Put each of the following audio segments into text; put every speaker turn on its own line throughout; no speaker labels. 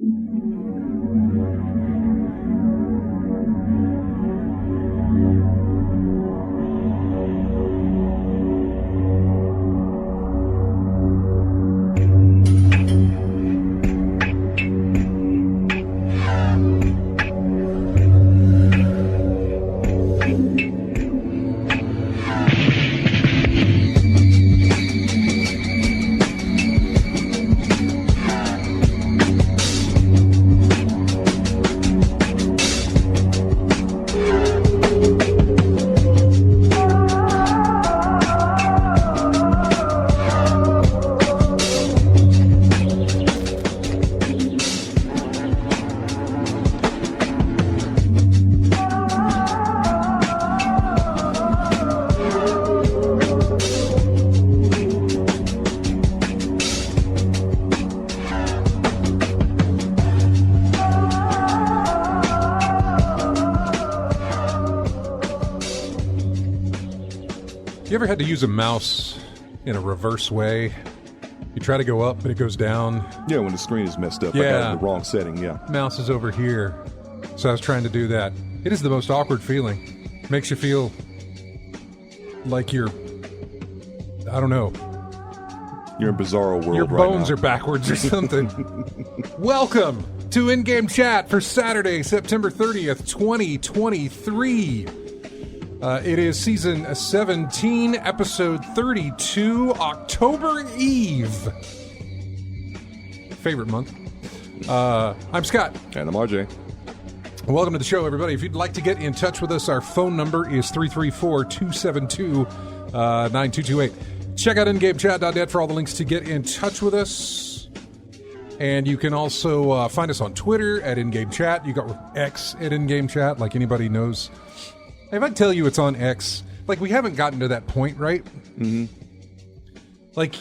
You ever had to use a mouse in a reverse way? You try to go up, but it goes down.
Yeah, when the screen is messed up.
Yeah.
I got it in the wrong setting, yeah.
Mouse is over here. So I was trying to do that. It is the most awkward feeling. Makes you feel like you're, I don't know.
You're in Bizarro world
Your
right
bones
now.
are backwards or something. Welcome to In-Game Chat for Saturday, September 30th, 2023. It is season 17, episode 32, October Eve. Favorite month. I'm Scott.
And I'm RJ.
Welcome to the show, everybody. If you'd like to get in touch with us, our phone number is 334-272-9228. Check out ingamechat.net for all the links to get in touch with us. And you can also find us on Twitter at InGameChat. You got X at InGameChat, like anybody knows. If I tell you it's on X, like we haven't gotten to that point, right?
Mm-hmm.
Like,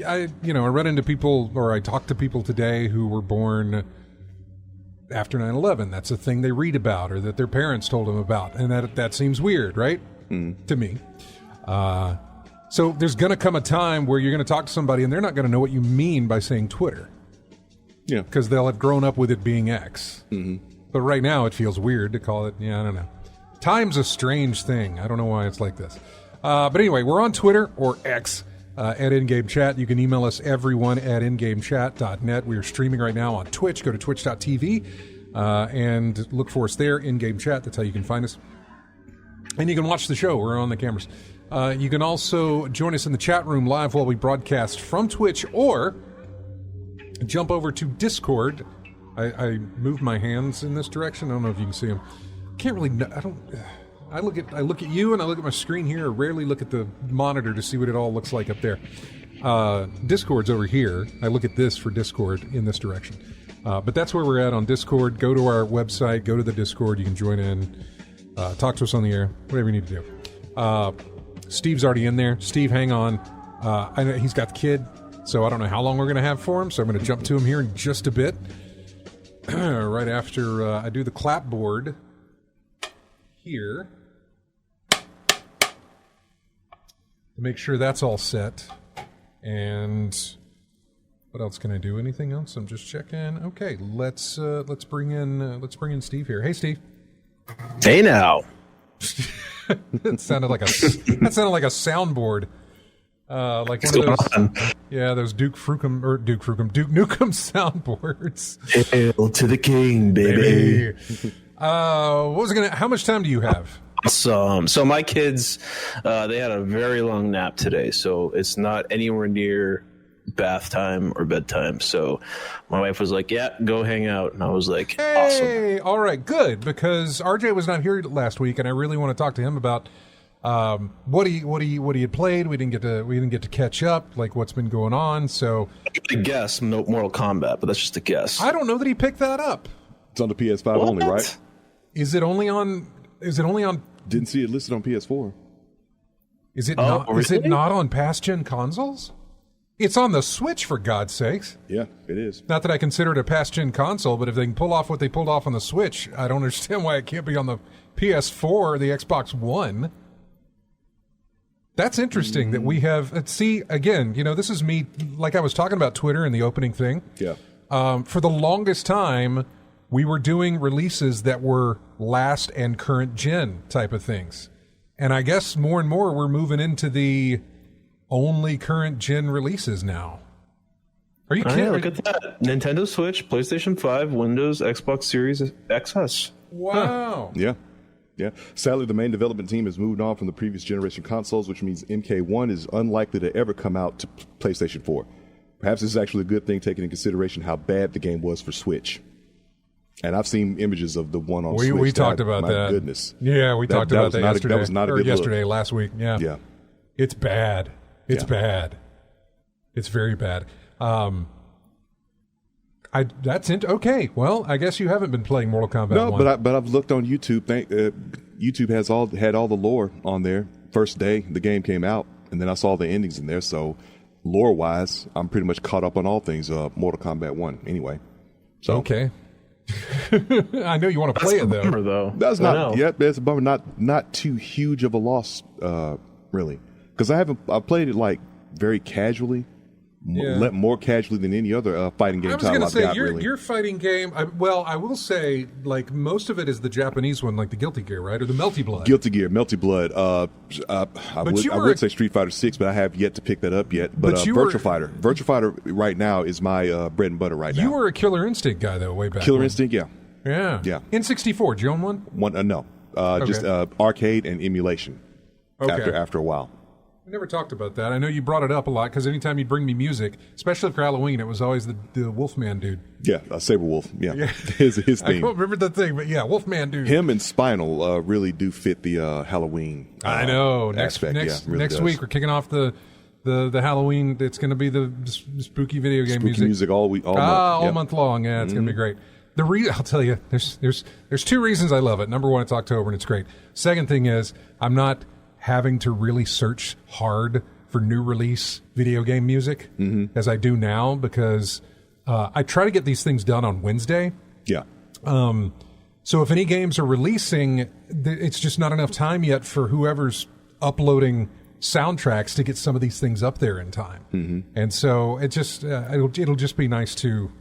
I run into people, or I talk to people today who were born after 9/11. That's a thing they read about, or that their parents told them about, and that seems weird, right? To me. So there's going to come a time where you're going to talk to somebody, and they're not going to know what you mean by saying Twitter.
Yeah.
Because they'll have grown up with it being X. Mm-hmm. But right now, it feels weird to call it, I don't know. Time's a strange thing. I don't know why it's like this. But anyway, we're on Twitter, or X, at InGame Chat. You can email us, everyone, at ingamechat.net. We are streaming right now on Twitch. Go to twitch.tv and look for us there, InGame Chat. That's how you can find us. And you can watch the show. We're on the cameras. You can also join us in the chat room live while we broadcast from Twitch, or jump over to Discord. I moved my hands in this direction. I don't know if you can see them. Can't really. I look at you and I look at my screen here. I rarely look at the monitor to see what it all looks like up there. Discord's over here. I look at this for Discord in this direction. But that's where we're at on Discord. Go to our website. Go to the Discord. You can join in. Talk to us on the air. Whatever you need to do. Steve's already in there. Steve, hang on. I know he's got the kid, so I don't know how long we're going to have for him. So I'm going to jump to him here in just a bit. Right after I do the clapboard here to make sure that's all set. And what else can I do? Anything else? I'm just checking. Okay, let's bring in Steve here. Hey, Steve.
Hey now.
That sounded like a soundboard. Like one of those, those Duke Nukem soundboards.
Hail to the king, baby.
What was it gonna? How much time do you have?
So my kids, they had a very long nap today, so it's not anywhere near bath time or bedtime. So my wife was like, "Yeah, go hang out," and I was like,
"Hey,
awesome."
All right, good," because RJ was not here last week, and I really want to talk to him about what he had played. We didn't get to catch up, like what's been going on. So
I guess no Mortal Kombat, but that's just a guess.
I don't know that he picked that up.
It's on the PS5 only, right?
Is it only on?
Didn't see it listed on PS4.
Is it not? Really? Is it not on past-gen consoles? It's on the Switch, for God's sakes.
Yeah, it is.
Not that I consider it a past-gen console, but if they can pull off what they pulled off on the Switch, I don't understand why it can't be on the PS4 or the Xbox One. That's interesting that we have... See, again, this is me, like I was talking about Twitter in the opening thing.
Yeah.
For the longest time, we were doing releases that were last and current gen type of things. And I guess more and more we're moving into the only current gen releases now. Are you kidding?
Yeah, look at that. Nintendo Switch, PlayStation 5, Windows, Xbox Series XS.
Wow.
Yeah. Yeah. Sadly, the main development team has moved on from the previous generation consoles, which means MK1 is unlikely to ever come out to PlayStation 4. Perhaps this is actually a good thing, taking into consideration how bad the game was for Switch. And I've seen images of the one on Switch.
We talked about that.
My goodness.
Yeah, we talked about that yesterday.
That was not a good
yesterday,
look.
last week. Yeah.
Yeah.
It's bad. It's bad. It's very bad. Okay. Well, I guess you haven't been playing Mortal Kombat 1.
No, but I've looked on YouTube. YouTube had all the lore on there. First day the game came out, and then I saw the endings in there. So, lore wise, I'm pretty much caught up on all things Mortal Kombat 1. Anyway. So
okay. I know you want to play it though.
Bummer, though.
That's not yet. That's a bummer. Not too huge of a loss, really, because I played it like very casually. More casually than any other fighting game title I've got.
I was going to say, your fighting game, I will say, like, most of it is the Japanese one, like the Guilty Gear, right? Or the Melty Blood.
Guilty Gear, Melty Blood. I would say Street Fighter 6, but I have yet to pick that up yet. But Virtua Fighter right now is my bread and butter right now.
You were a Killer Instinct guy, though, way back
Killer
when.
Instinct, yeah.
Yeah. N64, did you own one?
No. Just arcade and emulation after a while.
We never talked about that. I know you brought it up a lot because anytime you'd bring me music, especially for Halloween, it was always the Wolfman dude.
Yeah, Saberwolf. Yeah. his theme.
I don't remember the thing, but yeah, Wolfman dude.
Him and Spinal really do fit the Halloween.
I know.
Aspect.
Next week we're kicking off the Halloween. It's going to be the spooky video game
music all week, all month.
All month long. Yeah, it's going to be great. I'll tell you, there's two reasons I love it. Number one, it's October and it's great. Second thing is I'm not having to really search hard for new release video game music as I do now because I try to get these things done on Wednesday.
Yeah.
So if any games are releasing, it's just not enough time yet for whoever's uploading soundtracks to get some of these things up there in time. And so it just it'll just be nice to.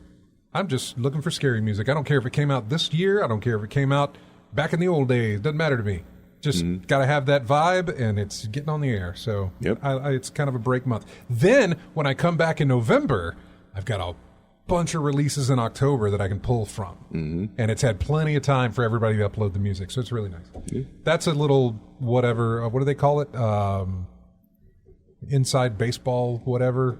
I'm just looking for scary music. I don't care if it came out this year. I don't care if it came out back in the old days. Doesn't matter to me. Just got to have that vibe, and it's getting on the air. So it's kind of a break month. Then, when I come back in November, I've got a bunch of releases in October that I can pull from. And it's had plenty of time for everybody to upload the music. So it's really nice. That's a little whatever. What do they call it? Inside baseball, whatever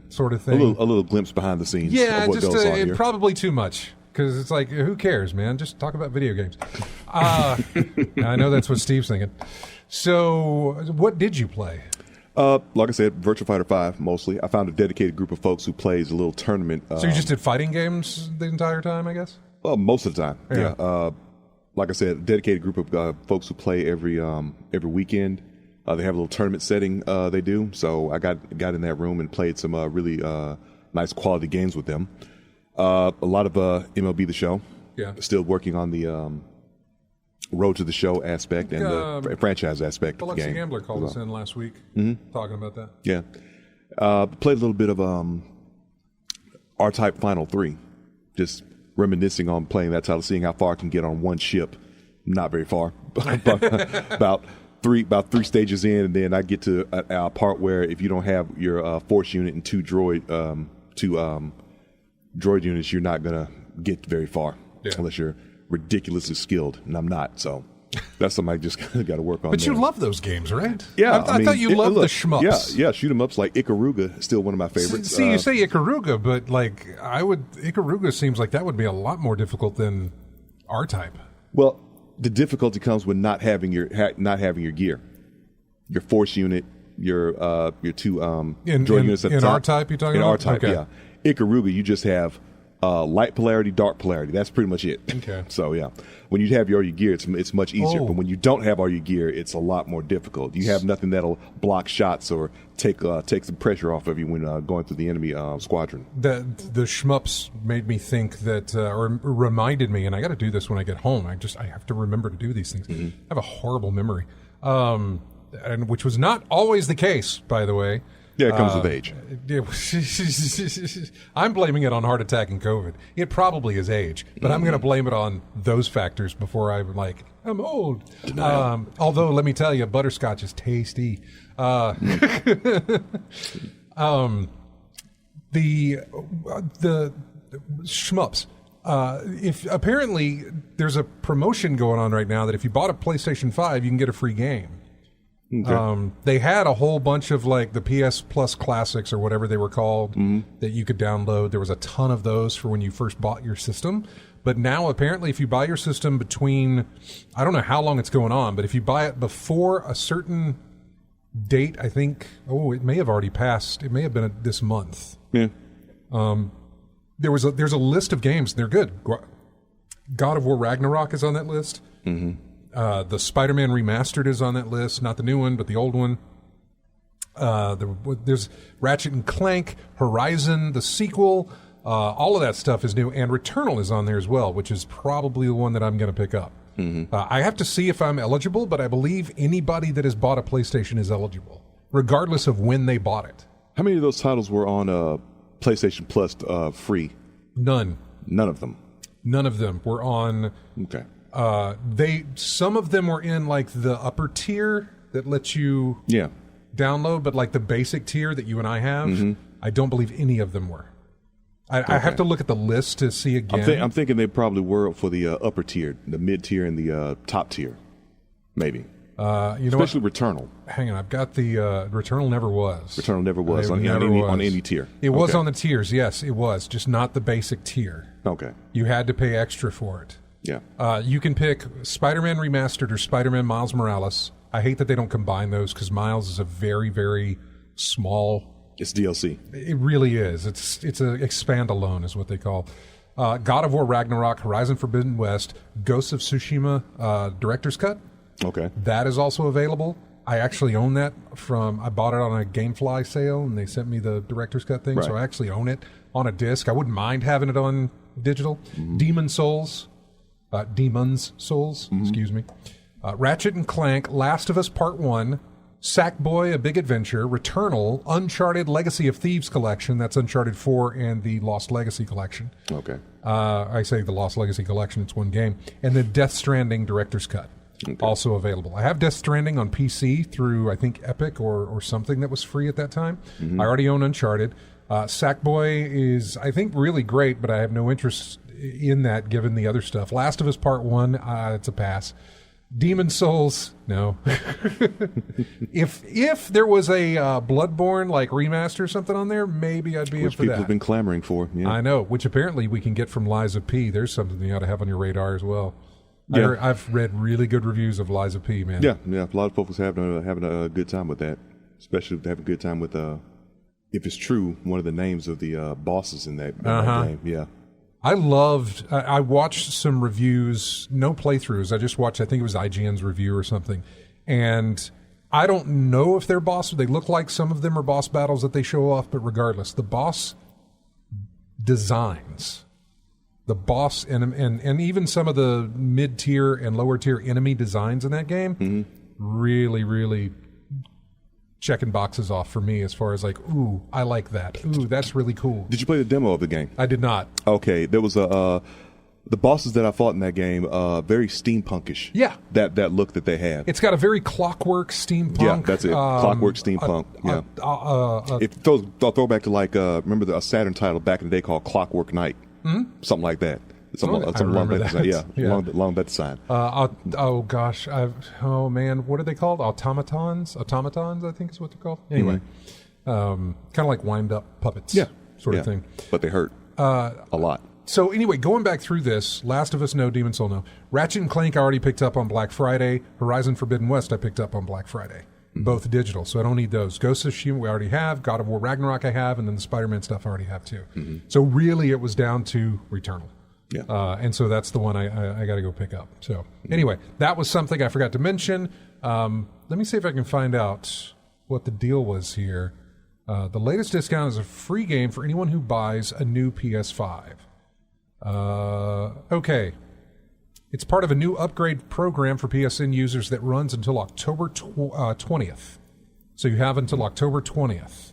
sort of thing.
A little glimpse behind the scenes of what goes on here.
Probably too much. Because it's like, who cares, man? Just talk about video games. I know that's what Steve's thinking. So, what did you play?
Like I said, Virtua Fighter 5 mostly. I found a dedicated group of folks who plays a little tournament.
So you just did fighting games the entire time, I guess?
Well, most of the time, yeah. Like I said, a dedicated group of folks who play every weekend. They have a little tournament setting they do. So I got in that room and played some really nice quality games with them. A lot of MLB The Show. Yeah. Still working on the road to the show aspect and the franchise aspect of the game.
Biloxi Gambler called us in last week talking about that.
Yeah. Played a little bit of R-Type Final 3. Just reminiscing on playing that title, seeing how far I can get on one ship. Not very far. about three stages in, and then I get to a part where if you don't have your force unit and two droid units, you're not gonna get very far unless you're ridiculously skilled, and I'm not. So that's something I just got to work on.
But you love those games, right?
Yeah,
I thought you loved the shmups.
Yeah, shoot 'em ups like Ikaruga, still one of my favorites.
See, you say Ikaruga, but like Ikaruga seems like that would be a lot more difficult than R-Type.
Well, the difficulty comes with not having your gear, your force unit, your two droid units at the top.
In R-Type, you're talking
about?
In
R-Type, yeah. Ikaruga, you just have light polarity, dark polarity. That's pretty much it.
Okay.
So yeah, when you have your gear, it's much easier. But when you don't have all your gear, it's a lot more difficult. You have nothing that'll block shots or take some pressure off of you when going through the enemy squadron.
The shmups made me think that, or reminded me, and I got to do this when I get home. I have to remember to do these things. I have a horrible memory, and which was not always the case, by the way.
Yeah, it comes with age.
I'm blaming it on heart attack and COVID. It probably is age, but I'm going to blame it on those factors before I'm like, I'm old. Although, let me tell you, butterscotch is tasty. The shmups. If apparently there's a promotion going on right now that if you bought a PlayStation 5, you can get a free game. Okay. They had a whole bunch of like the PS Plus Classics or whatever they were called that you could download. There was a ton of those for when you first bought your system. But now apparently if you buy your system between, I don't know how long it's going on, but if you buy it before a certain date, I think, it may have already passed. It may have been this month.
Yeah.
There's a list of games. They're good. God of War Ragnarok is on that list. Mm-hmm. The Spider-Man Remastered is on that list. Not the new one, but the old one. There's Ratchet and Clank, Horizon, the sequel. All of that stuff is new. And Returnal is on there as well, which is probably the one that I'm going to pick up. Mm-hmm. I have to see if I'm eligible, but I believe anybody that has bought a PlayStation is eligible, regardless of when they bought it.
How many of those titles were on PlayStation Plus free?
None.
None of them?
None of them were on...
Okay.
Some of them were in like the upper tier that lets you download, but like the basic tier that you and I have, I don't believe any of them were. I have to look at the list to see again.
I'm thinking they probably were for the upper tier, the mid tier, and the top tier, maybe. Especially Returnal.
Hang on, I've got the Returnal never was.
Returnal never was on any tier.
It was on the tiers, yes, it was, just not the basic tier.
Okay.
You had to pay extra for it.
Yeah.
You can pick Spider-Man Remastered or Spider-Man Miles Morales. I hate that they don't combine those because Miles is a very, very small...
It's DLC.
It really is. It's a expand alone is what they call. God of War Ragnarok, Horizon Forbidden West, Ghosts of Tsushima Director's Cut.
Okay.
That is also available. I actually own that I bought it on a Gamefly sale and they sent me the Director's Cut thing, so I actually own it on a disc. I wouldn't mind having it on digital. Demon's Souls, excuse me. Ratchet and Clank, Last of Us Part 1, Sackboy: A Big Adventure, Returnal, Uncharted Legacy of Thieves Collection, that's Uncharted 4 and the Lost Legacy Collection.
Okay.
I say the Lost Legacy Collection, it's one game. And then Death Stranding Director's Cut, also available. I have Death Stranding on PC through, I think, Epic or something that was free at that time. I already own Uncharted. Sackboy is, I think, really great, but I have no interest in that given the other stuff. Last of Us Part 1, it's a pass. Demon's Souls, no. If there was a Bloodborne like remaster or something on there, maybe I'd be in for that. Which
people have been clamoring for. Yeah.
I know, which apparently we can get from Liza P. There's something you ought to have on your radar as well. Yeah. I've read really good reviews of Liza P, man.
Yeah. A lot of folks having a good time with that, especially if they have a good time with, if it's true, one of the names of the bosses in that game. Yeah.
I watched some reviews, no playthroughs. I just watched, I think it was IGN's review or something. And I don't know if they're boss. They look like some of them are boss battles that they show off, but regardless, the boss designs, the boss and even some of the mid-tier and lower-tier enemy designs in that game really, really checking boxes off for me as far as like, ooh, I like that. Ooh, that's really cool.
Did you play the demo of the game?
I did not.
Okay, there was the bosses that I fought in that game, very steampunkish.
Yeah.
That look that they have.
It's got a very clockwork steampunk.
Yeah, that's it. Clockwork steampunk. It throws a throwback to like, remember a Saturn title back in the day called Clockwork Knight? Something like that. Something along that design. Yeah, along that design.
Oh gosh, what are they called? Automatons, I think is what they're called. Anyway, kind of like wind up puppets, sort of thing.
But they hurt a lot.
So anyway, going back through this, Last of Us, no. Demon's Soul, no. Ratchet and Clank I already picked up on Black Friday. Horizon Forbidden West I picked up on Black Friday. Both digital, so I don't need those. Ghost of Tsushima we already have. God of War Ragnarok I have, and then the Spider-Man stuff I already have too. So really, it was down to Returnal.
Yeah.
And so that's the one I got to go pick up. So anyway, that was something I forgot to mention. Let me see if I can find out what the deal was here. The latest discount is a free game for anyone who buys a new PS5. Okay. It's part of a new upgrade program for PSN users that runs until October 20th. So you have until October 20th.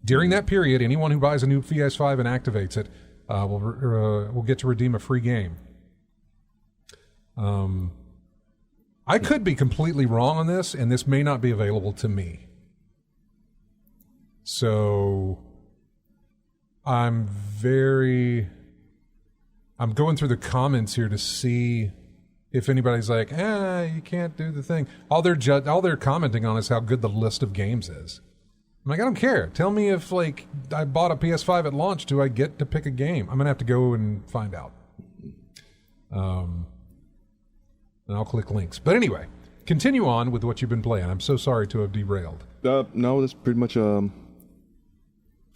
During that period, anyone who buys a new PS5 and activates it will get to redeem a free game. I could be completely wrong on this, and this may not be available to me. So I'm going through the comments here to see if anybody's like, you can't do the thing. All they're commenting on is how good the list of games is. I'm like, I don't care. Tell me if, like, I bought a PS5 at launch, do I get to pick a game? I'm going to have to go and find out. And I'll click links. But anyway, continue on with what you've been playing. I'm so sorry to have derailed.
No, that's pretty much the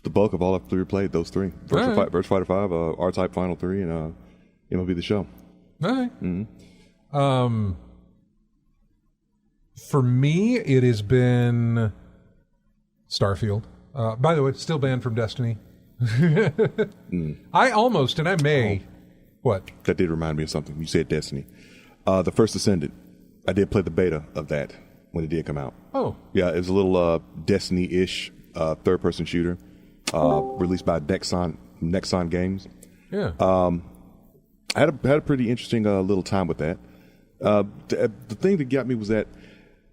bulk of all I've played, those three. Virtua Fighter 5, R-Type Final 3, and MLB The Show.
All right. Mm-hmm. For me, it has been Starfield. By the way, still banned from Destiny. I almost, and I may... What?
That did remind me of something. You said Destiny. The First Ascendant. I did play the beta of that when it did come out.
Oh.
Yeah, it was a little Destiny-ish third-person shooter released by Nexon Games.
Yeah.
I had a pretty interesting little time with that. The thing that got me was that,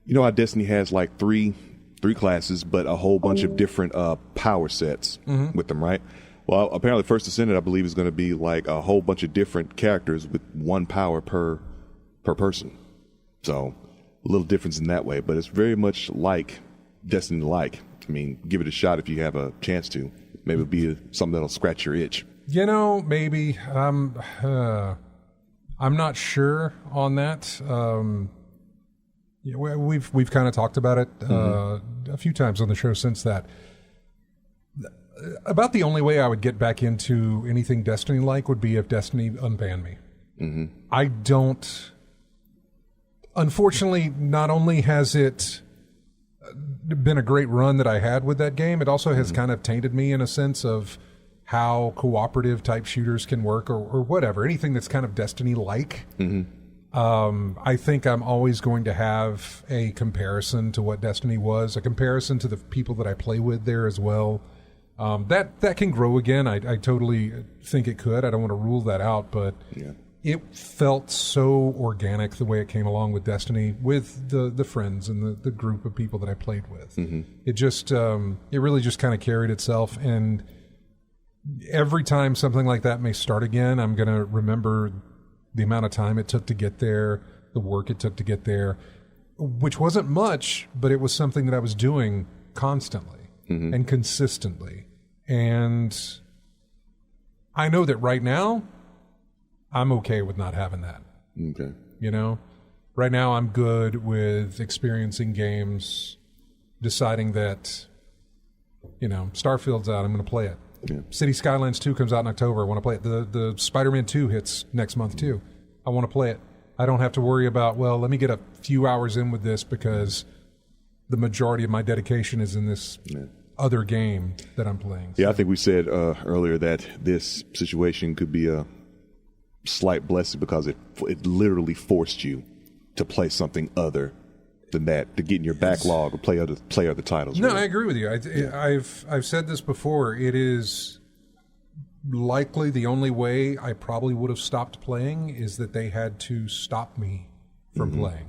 you know how Destiny has like three classes, but a whole bunch of different power sets with them, right? Well, apparently First Ascendant, I believe, is going to be like a whole bunch of different characters with one power per person. So a little difference in that way, but it's very much like Destiny-like. I mean, give it a shot if you have a chance to. Maybe it'll be something that'll scratch your itch.
You know, maybe. I'm not sure on that. We've kind of talked about it a few times on the show since that. About the only way I would get back into anything Destiny-like would be if Destiny unbanned me. Mm-hmm. I don't... Unfortunately, not only has it been a great run that I had with that game, it also has kind of tainted me in a sense of how cooperative type shooters can work or whatever. Anything that's kind of Destiny-like. I think I'm always going to have a comparison to what Destiny was, a comparison to the people that I play with there as well. That can grow again. I totally think it could. I don't want to rule that out, but it felt so organic the way it came along with Destiny, with the friends and the group of people that I played with. It just, it really just kind of carried itself. And every time something like that may start again, I'm going to remember the amount of time it took to get there, the work it took to get there, which wasn't much, but it was something that I was doing constantly and consistently. And I know that right now, I'm okay with not having that.
Okay.
You know? Right now, I'm good with experiencing games, deciding that, you know, Starfield's out, I'm going to play it.
Yeah.
City Skylines 2 comes out in October. I want to play it. The Spider-Man 2 hits next month, too. I want to play it. I don't have to worry about, well, let me get a few hours in with this because the majority of my dedication is in this other game that I'm playing.
Yeah, I think we said earlier that this situation could be a slight blessing because it literally forced you to play something other than that, to get in your backlog or play other titles.
No,
really.
I agree with you. I've said this before. It is likely the only way I probably would have stopped playing is that they had to stop me from playing.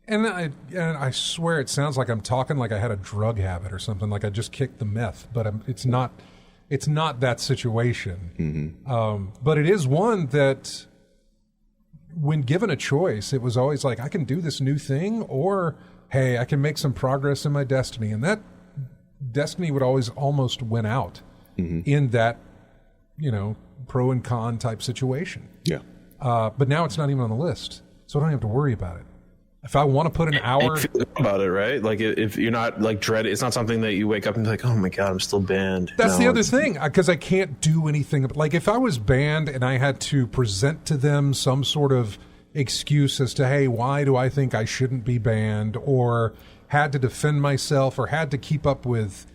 And I swear it sounds like I'm talking like I had a drug habit or something, like I just kicked the meth, but it's not that situation. But it is one that when given a choice, it was always like, I can do this new thing, or, hey, I can make some progress in my Destiny. And that Destiny would always almost win out in that, you know, pro and con type situation.
Yeah.
But now it's not even on the list, so I don't have to worry about it. If I want to put an hour
about it, right? Like if you're not like dread, it's not something that you wake up and be like, oh my God, I'm still banned.
That's the other thing, because I can't do anything. Like if I was banned and I had to present to them some sort of excuse as to, hey, why do I think I shouldn't be banned, or had to defend myself, or had to keep up with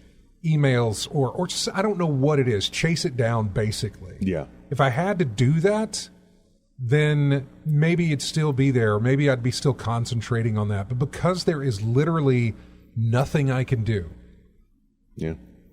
emails, or just, I don't know what it is, chase it down basically.
Yeah.
If I had to do that, then maybe it'd still be there, or maybe I'd be still concentrating on that. But because there is literally nothing I can do,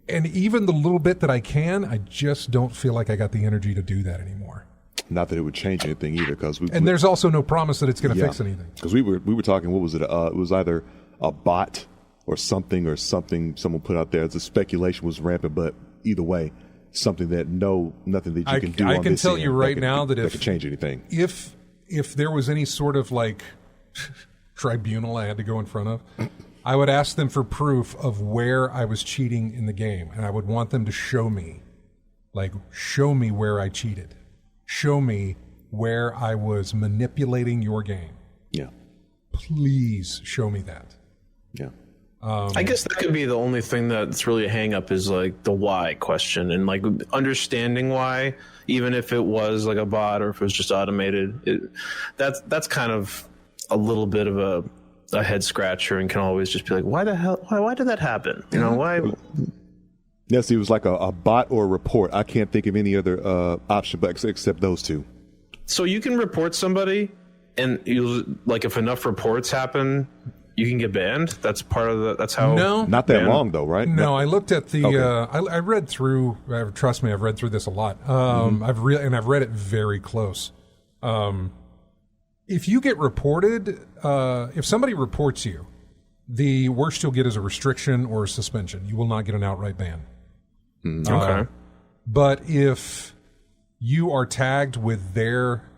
And even the little bit that I can, I just don't feel like I got the energy to do that anymore.
Not that it would change anything either, because
there's also no promise that it's going to fix anything.
Because we were talking, what was it? It was either a bot or something someone put out there. The speculation was rampant, but either way, something that nothing that you can do.
I can tell you right now that
could change anything.
If there was any sort of like tribunal I had to go in front of, I would ask them for proof of where I was cheating in the game, and I would want them to show me where I cheated. Show me where I was manipulating your game.
Yeah.
Please show me that.
Yeah.
I guess that could be the only thing that's really a hang up is like the why question, and like understanding why, even if it was like a bot or if it was just automated, that's kind of a little bit of a head scratcher, and can always just be like, why the hell, why did that happen? You know, why?
Yes, it was like a bot or a report. I can't think of any other option except those two.
So you can report somebody, and like if enough reports happen, you can get banned. That's part of the. That's how.
No,
not that long though, right?
No, I looked at the. Okay. I read through. Trust me, I've read through this a lot. I've read it very close. If you get reported, if somebody reports you, the worst you'll get is a restriction or a suspension. You will not get an outright ban.
Okay.
But if you are tagged with their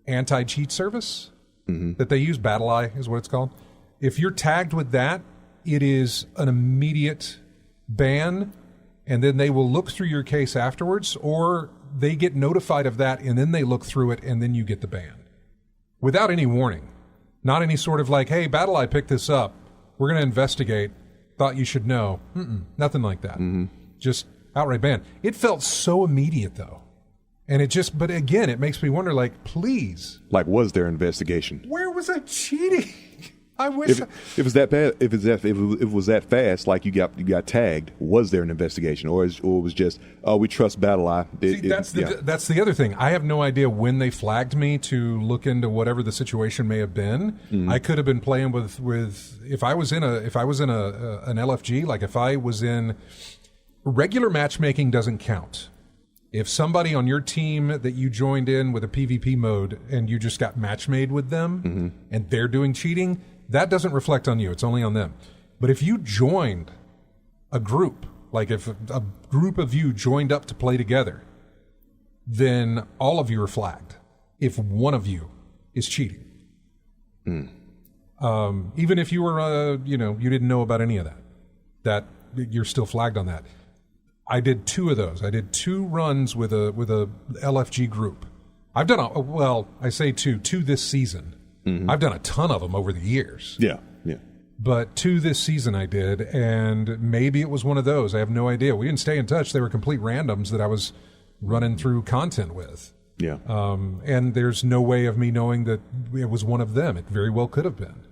anti-cheat service that they use, BattleEye is what it's called. If you're tagged with that, it is an immediate ban, and then they will look through your case afterwards, or they get notified of that, and then they look through it, and then you get the ban. Without any warning. Not any sort of like, hey, BattleEye picked this up. We're going to investigate. Thought you should know. Nothing like that. Just outright ban. It felt so immediate, though. And but again, it makes me wonder, like, please.
Like, was there investigation?
Where was I cheating? I wish.
If it was that bad, if it was that fast, like you got tagged, was there an investigation, or it was just, oh, we trust BattleEye?
That's the other thing. I have no idea when they flagged me to look into whatever the situation may have been. I could have been playing with if I was in an LFG, like if I was in regular matchmaking doesn't count. If somebody on your team that you joined in with a PvP mode and you just got match made with them and they're doing cheating, that doesn't reflect on you. It's only on them. But if you joined a group, like if a group of you joined up to play together, then all of you are flagged if one of you is cheating. Even if you were, you didn't know about any of that you're still flagged on that. I did 2 of those. I did 2 runs with a LFG group. I've done I say 2 this season. I've done a ton of them over the years.
Yeah.
But 2 this season I did, and maybe it was one of those. I have no idea. We didn't stay in touch. They were complete randoms that I was running through content with.
Yeah.
And there's no way of me knowing that it was one of them. It very well could have been.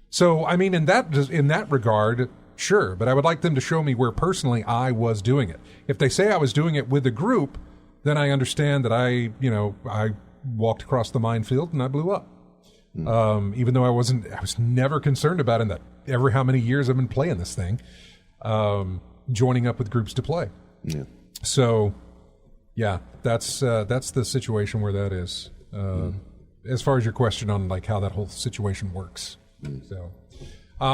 So, I mean, in that regard, sure, but I would like them to show me where personally I was doing it. If they say I was doing it with a group, then I understand that I walked across the minefield and I blew up. Even though I was never concerned about it in that every how many years I've been playing this thing, joining up with groups to play. Yeah. So, yeah, that's the situation where that is. As far as your question on like how that whole situation works. So.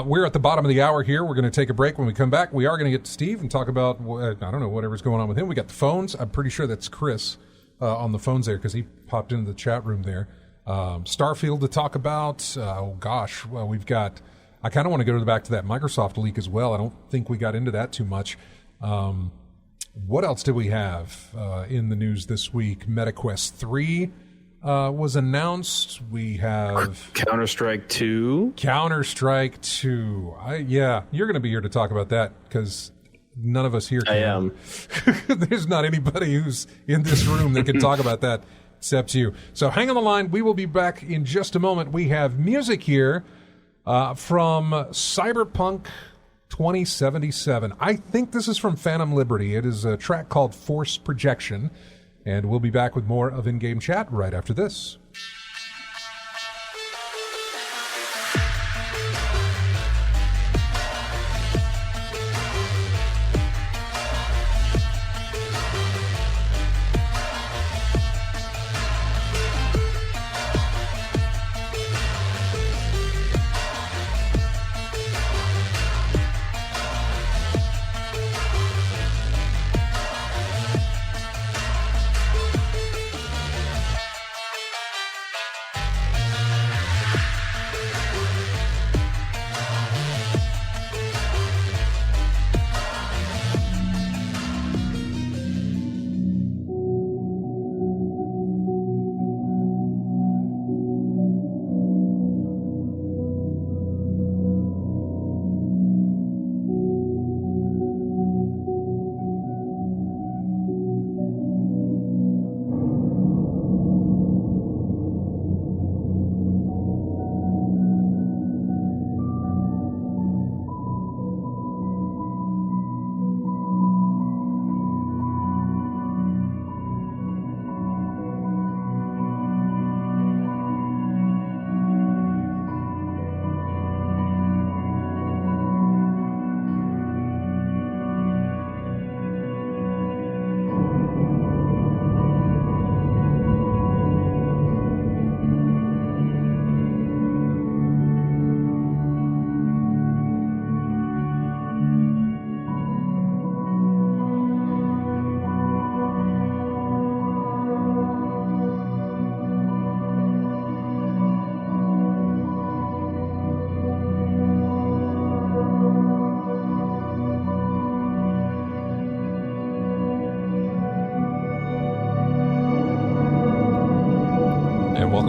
We're at the bottom of the hour here. We're going to take a break. When we come back, we are going to get to Steve and talk about, I don't know, whatever's going on with him. We got the phones. I'm pretty sure that's Chris on the phones there because he popped into the chat room there. Starfield to talk about. We've got, I kind of want to go back to that Microsoft leak as well. I don't think we got into that too much. What else did we have in the news this week? MetaQuest 3. Was announced. We have
Counter-Strike 2.
Counter-Strike 2. You're going to be here to talk about that because none of us here can. I am. There's not anybody who's in this room that can talk about that except you. So hang on the line. We will be back in just a moment. We have music here from Cyberpunk 2077. I think this is from Phantom Liberty. It is a track called Force Projection. And we'll be back with more of In-Game Chat right after this.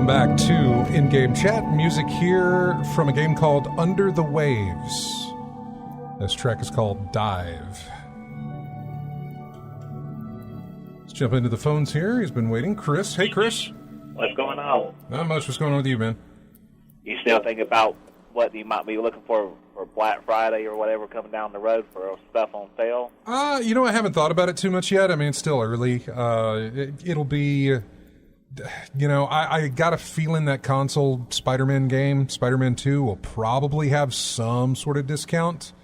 back to In-Game Chat. Music here from a game called Under the Waves. This track is called Dive. Let's jump into the phones here. He's been waiting. Chris. Hey, Chris.
What's going on?
Not much. What's going on with you, man?
You still think about what you might be looking for Black Friday or whatever coming down the road for stuff on sale?
I haven't thought about it too much yet. I mean, it's still early. It'll be... I got a feeling that console Spider-Man game, Spider-Man 2, will probably have some sort of discount.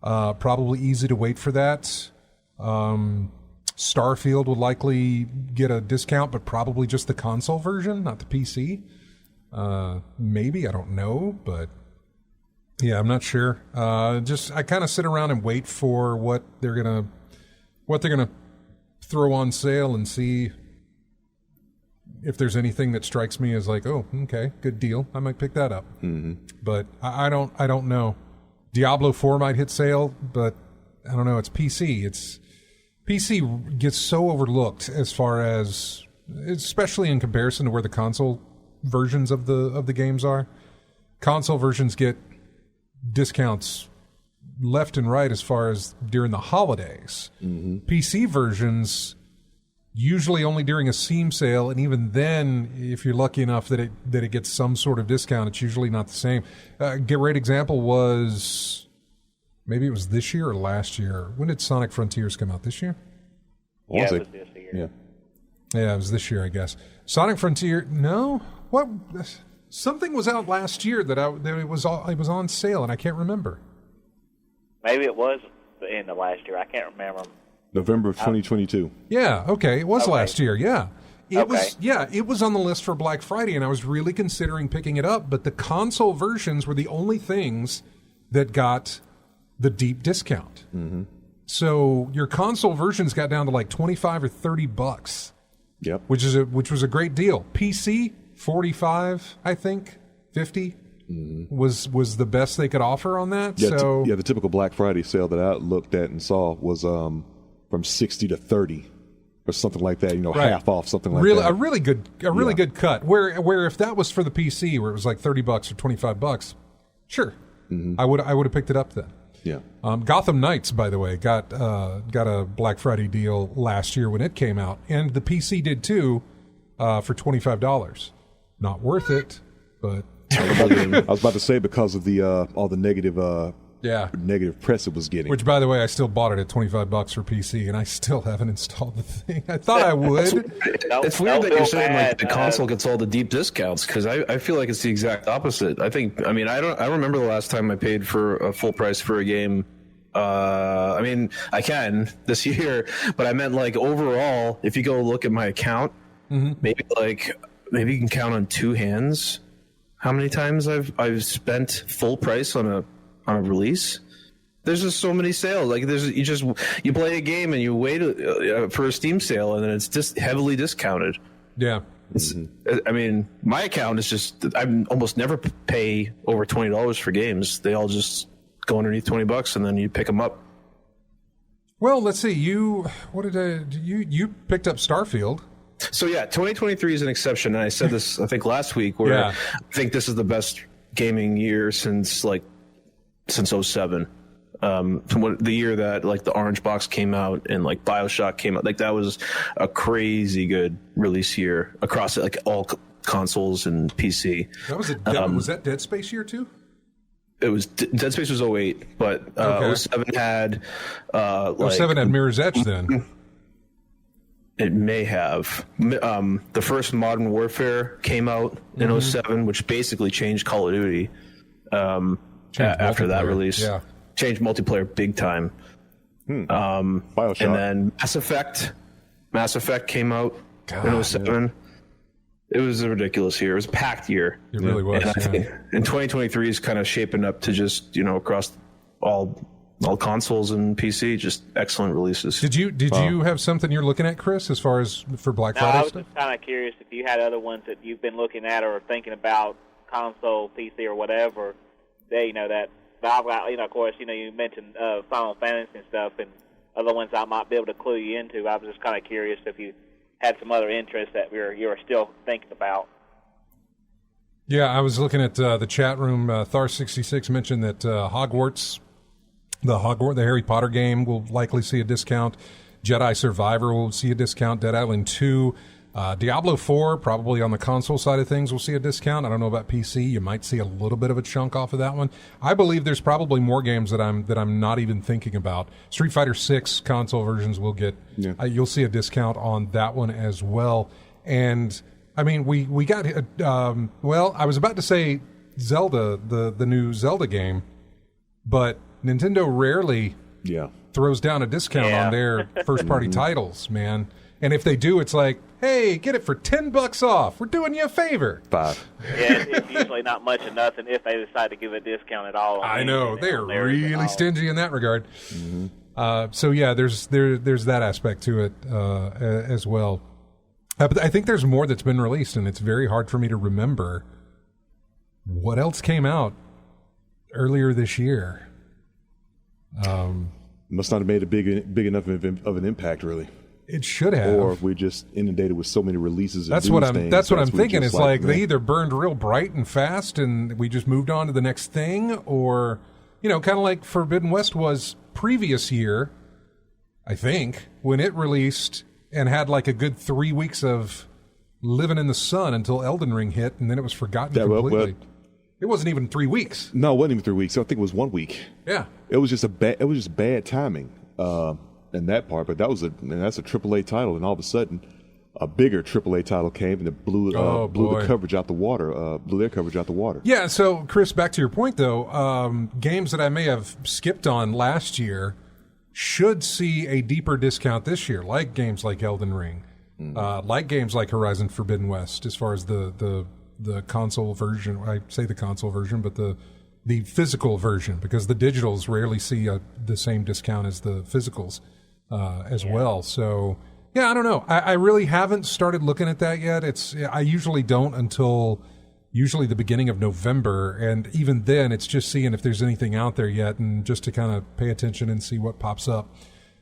Probably easy to wait for that. Starfield would likely get a discount, but probably just the console version, not the PC. Maybe, I don't know, but yeah, I'm not sure. I kind of sit around and wait for what they're gonna throw on sale and see if there's anything that strikes me as like, oh, okay, good deal. I might pick that up. Mm-hmm. But I don't know. Diablo 4 might hit sale, but I don't know. It's PC. PC gets so overlooked as far as, especially in comparison to where the console versions of the games are. Console versions get discounts left and right as far as during the holidays. Mm-hmm. PC versions usually only during a Steam sale, and even then, if you're lucky enough that it gets some sort of discount, it's usually not the same. Great example was, maybe it was this year or last year. When did Sonic Frontiers come out? This year?
Yeah, it was this year.
Yeah, it was this year, I guess. Sonic Frontier, no? What? Something was out last year that it was on sale, and I can't remember.
Maybe it was the end of last year. I can't remember.
November of 2022.
Yeah, okay. It was last year, yeah. It was on the list for Black Friday, and I was really considering picking it up, but the console versions were the only things that got the deep discount. Mm-hmm. So your console versions got down to like $25 or $30.
Yep.
Which was a great deal. PC, $45, I think, $50 was the best they could offer on that.
Yeah,
so
the typical Black Friday sale that I looked at and saw was from 60 to 30 or something like that, right. Half off, something like that.
A really good cut. Where if that was for the PC, where it was like $30 or $25, sure, I would have picked it up then.
Yeah.
Gotham Knights, by the way, got a Black Friday deal last year when it came out, and the PC did too, for $25. Not worth it, but
I was about to say because of the all the negative press it was getting.
Which, by the way, I still bought it at $25 for PC, and I still haven't installed the thing. I thought I would.
It's weird that you're saying like the console gets all the deep discounts, because I feel like it's the exact opposite. I remember the last time I paid for a full price for a game. I can this year, but I meant like overall. If you go look at my account, maybe you can count on two hands how many times I've spent full price on a release. There's just so many sales. Like you play a game and you wait for a Steam sale, and then it's just heavily discounted.
Yeah.
My account is just, I almost never pay over $20 for games. They all just go underneath $20, and then you pick them up.
Well, let's see. You picked up Starfield.
So yeah, 2023 is an exception, and I said this I think last week, where I think this is the best gaming year since 07. From the year that like the Orange Box came out and like BioShock came out, like that was a crazy good release year across like all consoles and PC.
Was that Dead Space year too?
It was Dead Space was 08, but 07 had
07 had Mirror's Edge then.
It may have. The first Modern Warfare came out in 07, which basically changed Call of Duty. After that release, changed multiplayer big time.
BioShock.
And then Mass Effect came out in 07. Yeah. It was a ridiculous year. It was a packed year.
It really was.
And 2023 is kind of shaping up to just across all consoles and PC, just excellent releases.
Did you have something you're looking at, Chris, as far as for Black Friday?
I was just kind of curious if you had other ones that you've been looking at or thinking about, console, PC, or whatever. That I've got, of course, you mentioned Final Fantasy and stuff, and other ones I might be able to clue you into. I was just kind of curious if you had some other interests that you were still thinking about.
Yeah, I was looking at the chat room. Thar66 mentioned that Hogwarts, the Harry Potter game, will likely see a discount. Jedi Survivor will see a discount. Dead Island 2. Diablo 4, probably on the console side of things, will see a discount. I don't know about PC. You might see a little bit of a chunk off of that one. I believe there's probably more games that I'm not even thinking about. Street Fighter 6 console versions will get. Yeah. You'll see a discount on that one as well. And I mean, we got. Well, I was about to say Zelda, the new Zelda game, but Nintendo rarely throws down a discount on their first party titles, man. And if they do, it's like, hey, get it for $10 off. We're doing you a favor.
$5.
Yeah, it's usually not much of nothing if they decide to give a discount at all.
I know they're really stingy in that regard. Mm-hmm. So yeah, there's that aspect to it as well. But I think there's more that's been released, and it's very hard for me to remember what else came out earlier this year.
Must not have made a big enough of an impact, really.
It should have.
Or if we're just inundated with so many releases.
That's what I'm thinking. It's like they either burned real bright and fast, and we just moved on to the next thing, or kind of like Forbidden West was previous year, I think, when it released. And had like a good 3 weeks of living in the sun until Elden Ring hit, and then it was forgotten completely. It wasn't even 3 weeks.
No, it wasn't even 3 weeks. I think it was 1 week.
Yeah,
it was just bad timing in that part. But that's a AAA title, and all of a sudden, a bigger AAA title came, and it blew the coverage out the water. Blew their coverage out the water.
Yeah. So, Chris, back to your point though, games that I may have skipped on last year should see a deeper discount this year, like games like Elden Ring, like games like Horizon Forbidden West, as far as the console version. I say the console version, but the physical version, because the digitals rarely see the same discount as the physicals as well. So, yeah, I don't know. I really haven't started looking at that yet. I usually don't until usually the beginning of November, and even then it's just seeing if there's anything out there yet, and just to kind of pay attention and see what pops up.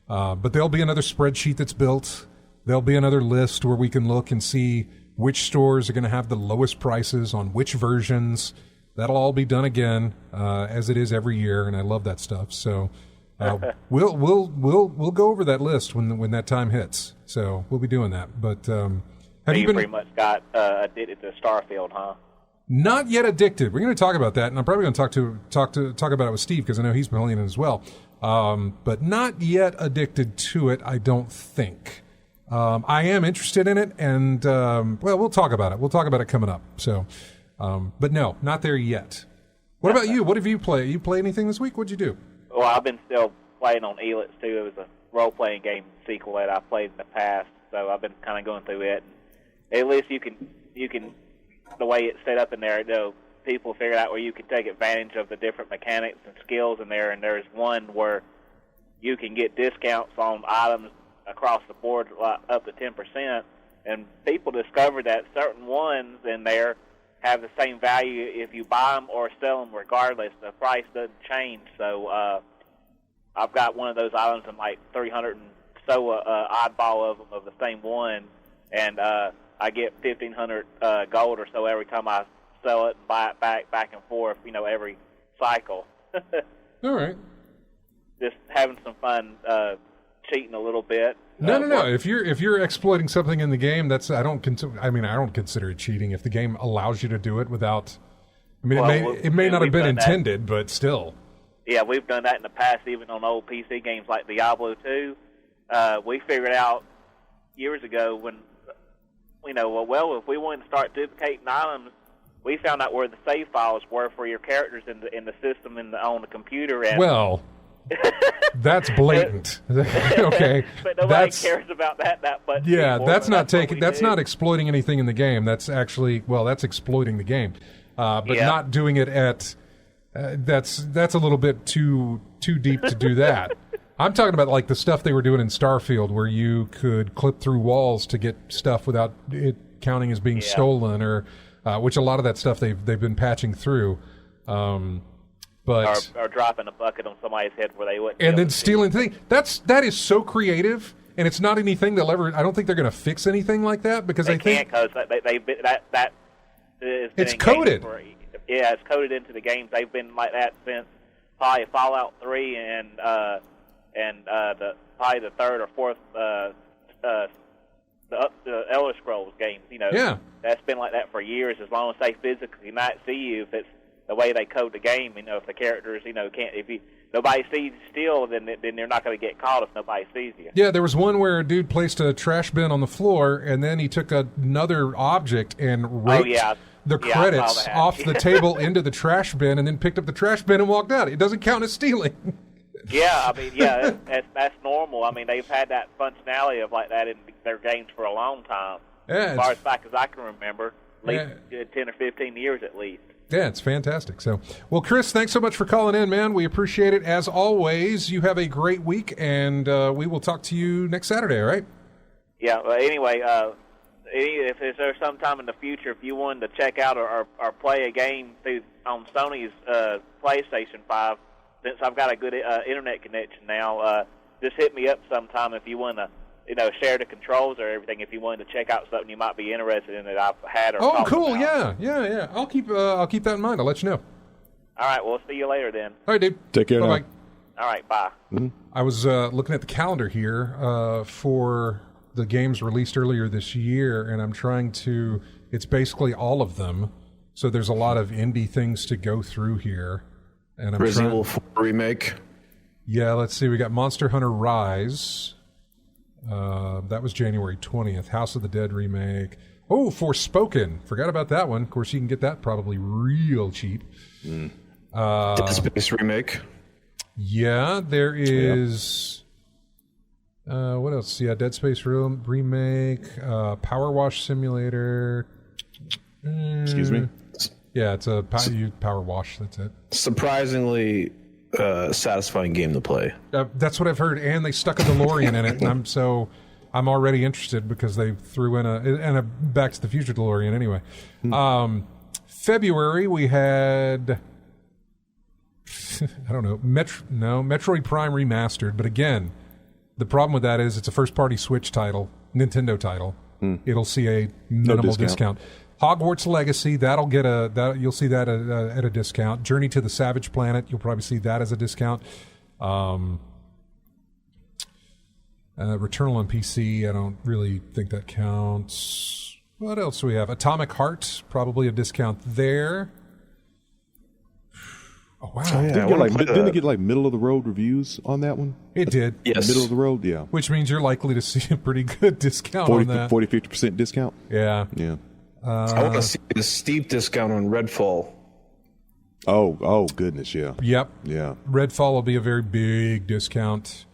But there'll be another spreadsheet that's built. There'll be another list where we can look and see which stores are going to have the lowest prices on which versions. That'll all be done again, as it is every year, and I love that stuff. So we'll go over that list when that time hits. So we'll be doing that. But have you been
pretty much got addicted to Starfield, huh?
Not yet addicted. We're going to talk about that, and I'm probably going to talk about it with Steve, because I know he's playing it as well. But not yet addicted to it, I don't think. I am interested in it, and we'll talk about it. We'll talk about it coming up. So, but no, not there yet. What about you? What have you played? You play anything this week? What'd you do?
Well, I've been still playing on Elix too. It was a role-playing game sequel that I played in the past, so I've been kind of going through it. And at least you can. The way it's set up in there, people figured out where you can take advantage of the different mechanics and skills in there, and there's one where you can get discounts on items across the board up to 10%, and people discovered that certain ones in there have the same value if you buy them or sell them regardless. The price doesn't change. So I've got one of those items and like 300 and so oddball of them of the same one, and I get 1,500 gold or so every time I sell it and buy it back and forth, every cycle.
All right.
Just having some fun cheating a little bit.
No. If you're exploiting something in the game, I don't consider it cheating if the game allows you to do it without. I mean, it may not have been intended, but still.
Yeah, we've done that in the past, even on old PC games like Diablo 2. We figured out years ago when. If we wanted to start duplicating items, we found out where the save files were for your characters in the system on the computer. And
well, that's blatant. Okay,
but nobody cares about that much.
Yeah,
anymore,
that's not taking. That's not exploiting anything in the game. That's actually that's exploiting the game, but not doing it at. That's a little bit too deep to do that. I'm talking about like the stuff they were doing in Starfield, where you could clip through walls to get stuff without it counting as being stolen, or which a lot of that stuff they've been patching through. But
or dropping a bucket on somebody's head where they wouldn't.
And then stealing things. That is so creative, and it's not anything they'll ever. I don't think they're going to fix anything like that, because
they can't, because
It's coded.
It's coded into the games. They've been like that since probably Fallout 3 and probably the third or fourth the Elder Scrolls games.
Yeah.
That's been like that for years. As long as they physically not see you, if it's the way they code the game, if the characters, nobody sees you steal, then they're not going to get caught if nobody sees you.
Yeah, there was one where a dude placed a trash bin on the floor, and then he took another object and raked the credits off the table into the trash bin, and then picked up the trash bin and walked out. It doesn't count as stealing.
That's normal. I mean, they've had that functionality of like that in their games for a long time.
Yeah,
as far back as I can remember, at least 10 or 15 years at least.
Yeah, it's fantastic. So, well, Chris, thanks so much for calling in, man. We appreciate it. As always, you have a great week, and we will talk to you next Saturday, all right?
Yeah, well, anyway, if there's some time in the future, if you wanted to check out or play a game on Sony's PlayStation 5, since I've got a good internet connection now, just hit me up sometime if you want to, share the controls or everything. If you wanted to check out something you might be interested in that I've had or
oh, cool,
about.
yeah. I'll keep that in mind. I'll let you know.
All right, well, see you later then.
All right, dude.
Take care.
Bye-bye.
All right, bye.
Mm-hmm.
I was looking at the calendar here for the games released earlier this year, and I'm trying to. It's basically all of them, so there's a lot of indie things to go through here. And I'm
Resident Evil 4 remake.
Yeah, let's see. We got Monster Hunter Rise. That was January 20th. House of the Dead remake. Oh, Forspoken. Forgot about that one. Of course, you can get that probably real cheap.
Dead Space remake.
Yeah, there is. What else? Yeah, Dead Space remake. Power Wash Simulator.
Excuse me?
Yeah, it's a power wash. That's it.
Surprisingly satisfying game to play.
That's what I've heard, and they stuck a DeLorean in it, and I'm already interested because they threw in a Back to the Future DeLorean anyway. February we had I don't know Metroid Prime Remastered, but again, the problem with that is it's a first-party Switch title, Nintendo title. It'll see a minimal discount. Hogwarts Legacy, you'll see that at a discount. Journey to the Savage Planet, you'll probably see that as a discount. Returnal on PC, I don't really think that counts. What else do we have? Atomic Heart, probably a discount there. Oh, wow.
Oh, yeah.
Didn't it get like middle of the road reviews on that one?
It did.
Yes.
Middle of the road, yeah.
Which means you're likely to see a pretty good discount on that.
40-50% discount?
Yeah.
Yeah.
I want to see a steep discount on Redfall.
Oh, goodness, yeah.
Yep.
Yeah.
Redfall will be a very big discount.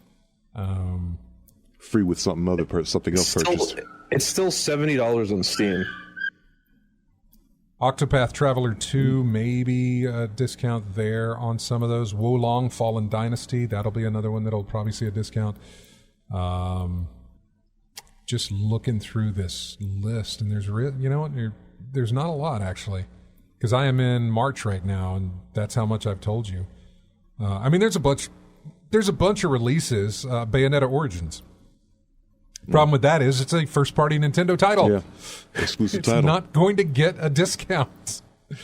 Free with something else purchased.
It's still $70 on Steam.
Octopath Traveler 2, maybe a discount there on some of those. Wolong Fallen Dynasty, that'll be another one that'll probably see a discount. Just looking through this list, and there's not a lot actually, because I am in March right now, and that's how much I've told you. There's a bunch of releases. Bayonetta Origins. Problem with that is it's a first-party Nintendo title.
Yeah, exclusive title.
It's not going to get a discount.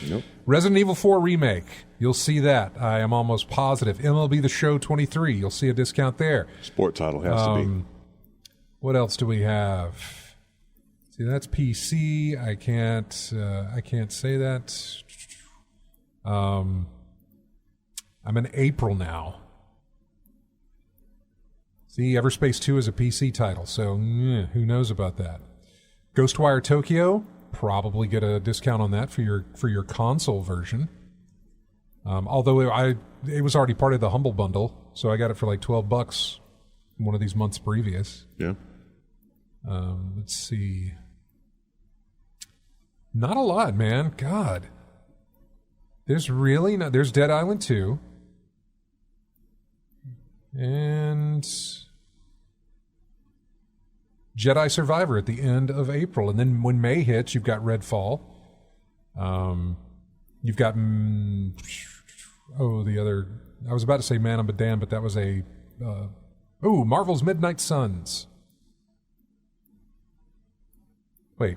Nope.
Resident Evil 4 remake. You'll see that. I am almost positive. MLB The Show 23. You'll see a discount there.
Sport title has to be.
What else do we have? See, that's PC. I can't say that. I'm in April now. See, Everspace 2 is a PC title, so who knows about that? Ghostwire Tokyo, probably get a discount on that for your console version. Although it was already part of the Humble Bundle, so I got it for like $12 one of these months previous.
Yeah.
Let's see. Not a lot, man. God. There's Dead Island 2. And Jedi Survivor at the end of April. And then when May hits, you've got Redfall. You've got the other, I was about to say Man of Medan, but that was Marvel's Midnight Suns. Wait,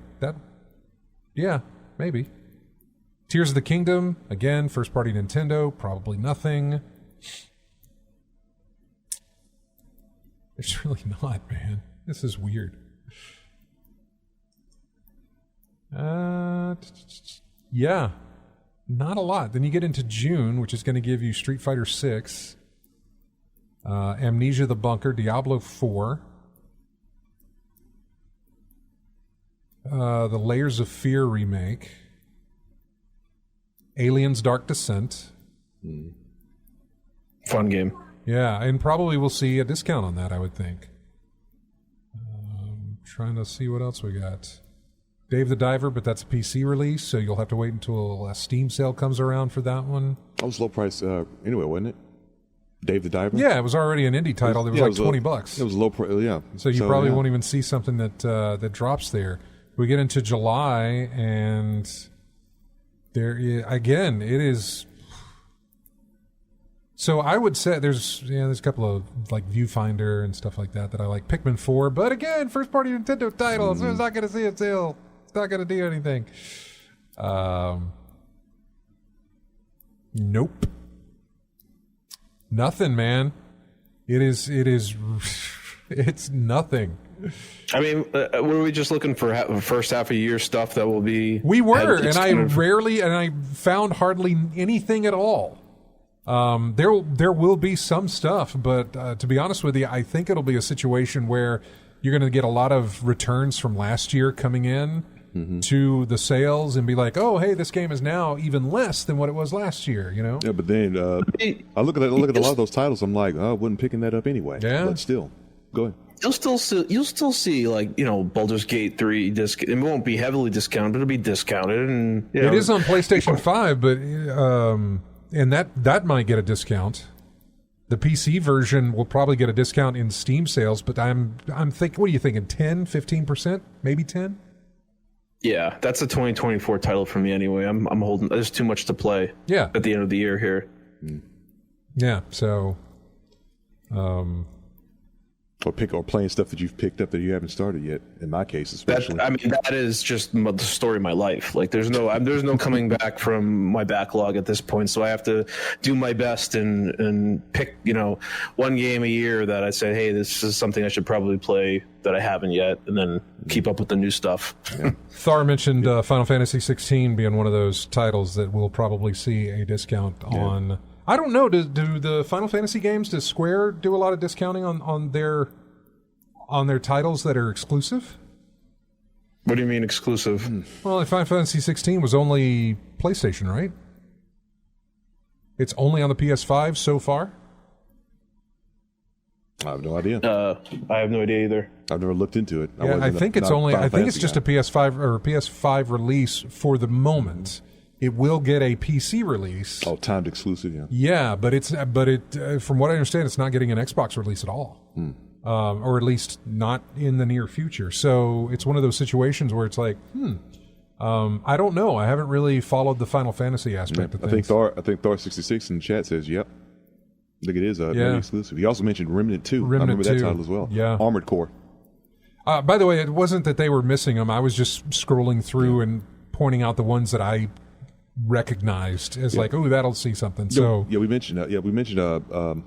yeah, maybe. Tears of the Kingdom, again, first-party Nintendo, probably nothing. There's really not, man. This is weird. Yeah, not a lot. Then you get into June, which is going to give you Street Fighter 6, Amnesia the Bunker, Diablo 4, the Layers of Fear remake, Aliens Dark Descent.
Fun game.
Yeah, and probably we'll see a discount on that, I would think. Trying to see what else we got. Dave the Diver, but that's a PC release, so you'll have to wait until a Steam sale comes around for that one.
That was low price anyway, wasn't it? Dave the Diver?
Yeah, it was already an indie title. It was like $20.
It was low price, yeah.
So you probably won't even see something that drops there. We get into July, and again, it is... So I would say there's a couple of like Viewfinder and stuff like that I like. Pikmin 4, but again, first party Nintendo title, so it's not going to see a sale. It's not going to do anything. Nope. Nothing, man. It is. It's nothing.
I mean, were we just looking for first half of year stuff that will be?
We were, and I found hardly anything at all. There will be some stuff, but to be honest with you, I think it'll be a situation where you're going to get a lot of returns from last year coming in to the sales and be like, oh, hey, this game is now even less than what it was last year, you know?
Yeah, but then I look at a lot of those titles. I'm like, I wasn't picking that up anyway.
Yeah,
but still, go ahead.
You'll still see like Baldur's Gate 3 it won't be heavily discounted, but it'll be discounted, and
it is on PlayStation 5, but and that might get a discount. The PC version will probably get a discount in Steam sales, but I'm thinking, what are you thinking? 10, 15%, maybe 10?
Yeah, that's a 2024 title for me anyway. I'm holding. There's too much to play.
Yeah.
At the end of the year here.
Yeah. So.
Or playing stuff that you've picked up that you haven't started yet. In my case, especially.
That is just the story of my life. Like, there's no coming back from my backlog at this point. So I have to do my best and pick, one game a year that I say, hey, this is something I should probably play that I haven't yet, and then keep up with the new stuff.
Yeah.
Thar mentioned Final Fantasy 16 being one of those titles that we'll probably see a discount on. I don't know. Do the Final Fantasy games, does Square do a lot of discounting on their titles that are exclusive?
What do you mean exclusive?
Well, Final Fantasy 16 was only PlayStation, right? It's only on the PS5 so far?
I have no idea.
I have no idea either.
I've never looked into it.
I think it's just a PS5 or a PS5 release for the moment. It will get a PC release.
Oh, timed exclusive, yeah.
Yeah, but it from what I understand, it's not getting an Xbox release at all, or at least not in the near future. So it's one of those situations where it's like, I don't know. I haven't really followed the Final Fantasy aspect of things.
I think Thor 66 in the chat says, "Yep, I think it is exclusive." He also mentioned Remnant 2. I remember that title as well.
Yeah,
Armored Core.
By the way, it wasn't that they were missing them. I was just scrolling through and pointing out the ones that I recognized as like, oh, that'll see something. So
we mentioned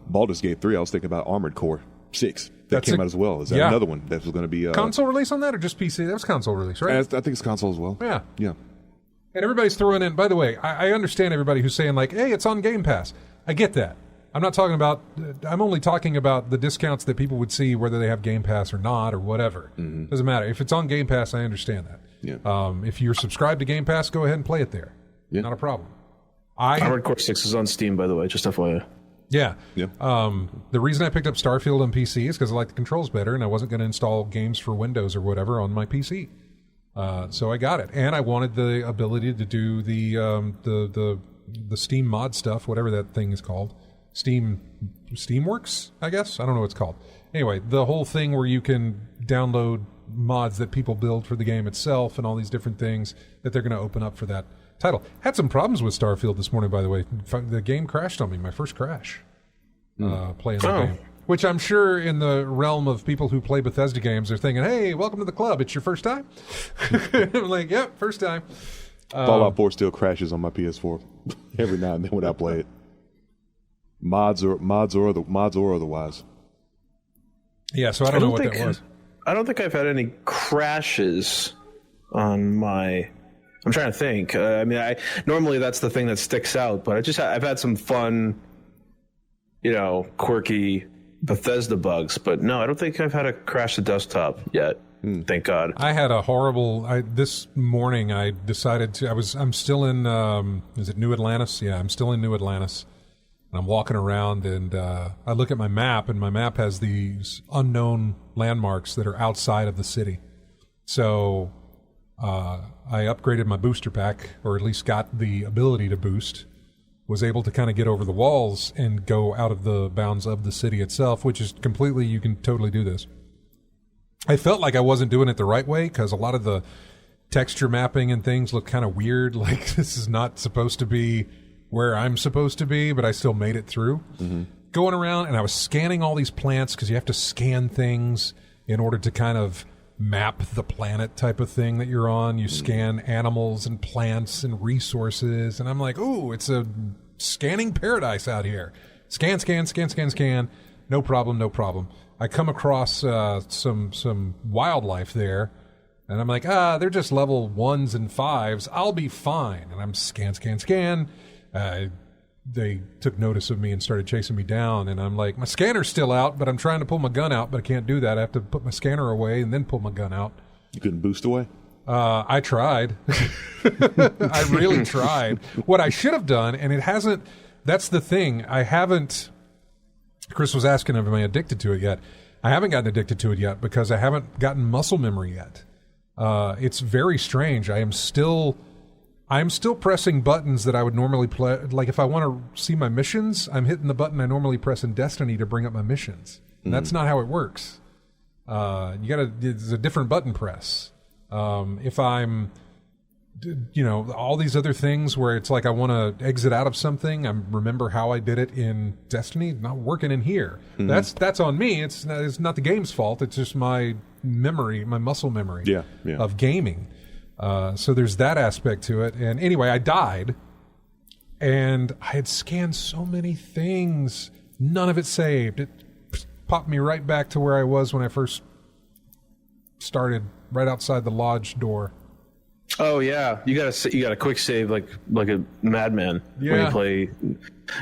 Baldur's Gate 3. I was thinking about Armored Core 6 that came out as well. Is that another one that was going to be
console release on that, or just PC? That was console release, right?
I think it's console as well.
Yeah.
And
everybody's throwing in. By the way, I understand everybody who's saying like, hey, it's on Game Pass. I get that. I'm only talking about the discounts that people would see whether they have Game Pass or not or whatever. Doesn't matter. If it's on Game Pass, I understand that.
Yeah.
If you're subscribed to Game Pass, go ahead and play it there.
Yeah.
Not a problem.
Armored Core 6 is on Steam, by the way, just FYI.
Yeah. The reason I picked up Starfield on PC is because I like the controls better, and I wasn't going to install games for Windows or whatever on my PC. So I got it, and I wanted the ability to do the Steam mod stuff, whatever that thing is called. Steamworks, I guess. I don't know what it's called. Anyway, the whole thing where you can download mods that people build for the game itself and all these different things that they're going to open up for that title. Had some problems with Starfield this morning, by the way. The game crashed on me, my first crash playing the game. Which I'm sure in the realm of people who play Bethesda games, they're thinking, hey, welcome to the club. It's your first time? I'm like, yep, first time.
Fallout 4 still crashes on my PS4 every now and then when I play it. Mods or otherwise.
Yeah, so I don't know what that was.
I don't think I've had any crashes on my. I'm trying to think. Normally that's the thing that sticks out, but I've had some fun, quirky Bethesda bugs. But no, I don't think I've had a crash the desktop yet. Thank God.
I had a horrible. This morning I decided to. I'm still in. Is it New Atlantis? Yeah, I'm still in New Atlantis. I'm walking around and I look at my map, and my map has these unknown landmarks that are outside of the city. So I upgraded my booster pack, or at least got the ability to boost, was able to kind of get over the walls and go out of the bounds of the city itself, which is completely, you can totally do this. I felt like I wasn't doing it the right way because a lot of the texture mapping and things look kind of weird, like this is not supposed to be where I'm supposed to be, but I still made it through. Going around, and I was scanning all these plants because you have to scan things in order to kind of map the planet type of thing that you're on. You scan animals and plants and resources, and I'm like, ooh, it's a scanning paradise out here. Scan. No problem. I come across some wildlife there, and I'm like, they're just level 1s and 5s. I'll be fine. And I'm scan. They took notice of me and started chasing me down, and I'm like, my scanner's still out, but I'm trying to pull my gun out, but I can't do that. I have to put my scanner away and then pull my gun out.
You couldn't boost away?
I tried. I really tried. What I should have done, and it hasn't, that's the thing, I haven't, Chris was asking if I'm addicted to it yet. I haven't gotten addicted to it yet because I haven't gotten muscle memory yet. It's very strange. I'm still pressing buttons that I would normally play. Like if I want to see my missions, I'm hitting the button I normally press in Destiny to bring up my missions. That's not how it works. It's a different button press. If I'm, all these other things where it's like I want to exit out of something, I remember how I did it in Destiny, not working in here. That's on me. It's not the game's fault. It's just my memory, my muscle memory of gaming. So there's that aspect to it. And anyway, I died, and I had scanned so many things. None of it saved. It popped me right back to where I was when I first started, right outside the lodge door.
Oh yeah, you got a quick save like a madman when you play.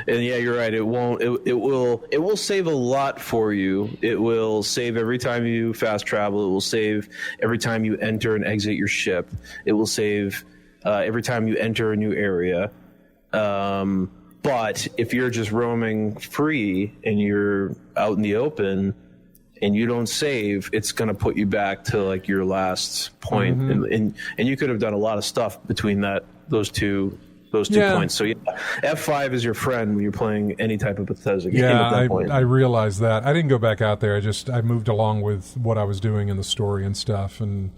And yeah, you're right. It will save a lot for you. It will save every time you fast travel. It will save every time you enter and exit your ship. It will save every time you enter a new area. But if you're just roaming free and you're out in the open and you don't save, it's going to put you back to like your last point. And you could have done a lot of stuff between those two points. So yeah, F5 is your friend when you're playing any type of Bethesda game at that point.
I realized that. I didn't go back out there. I moved along with what I was doing in the story and stuff. And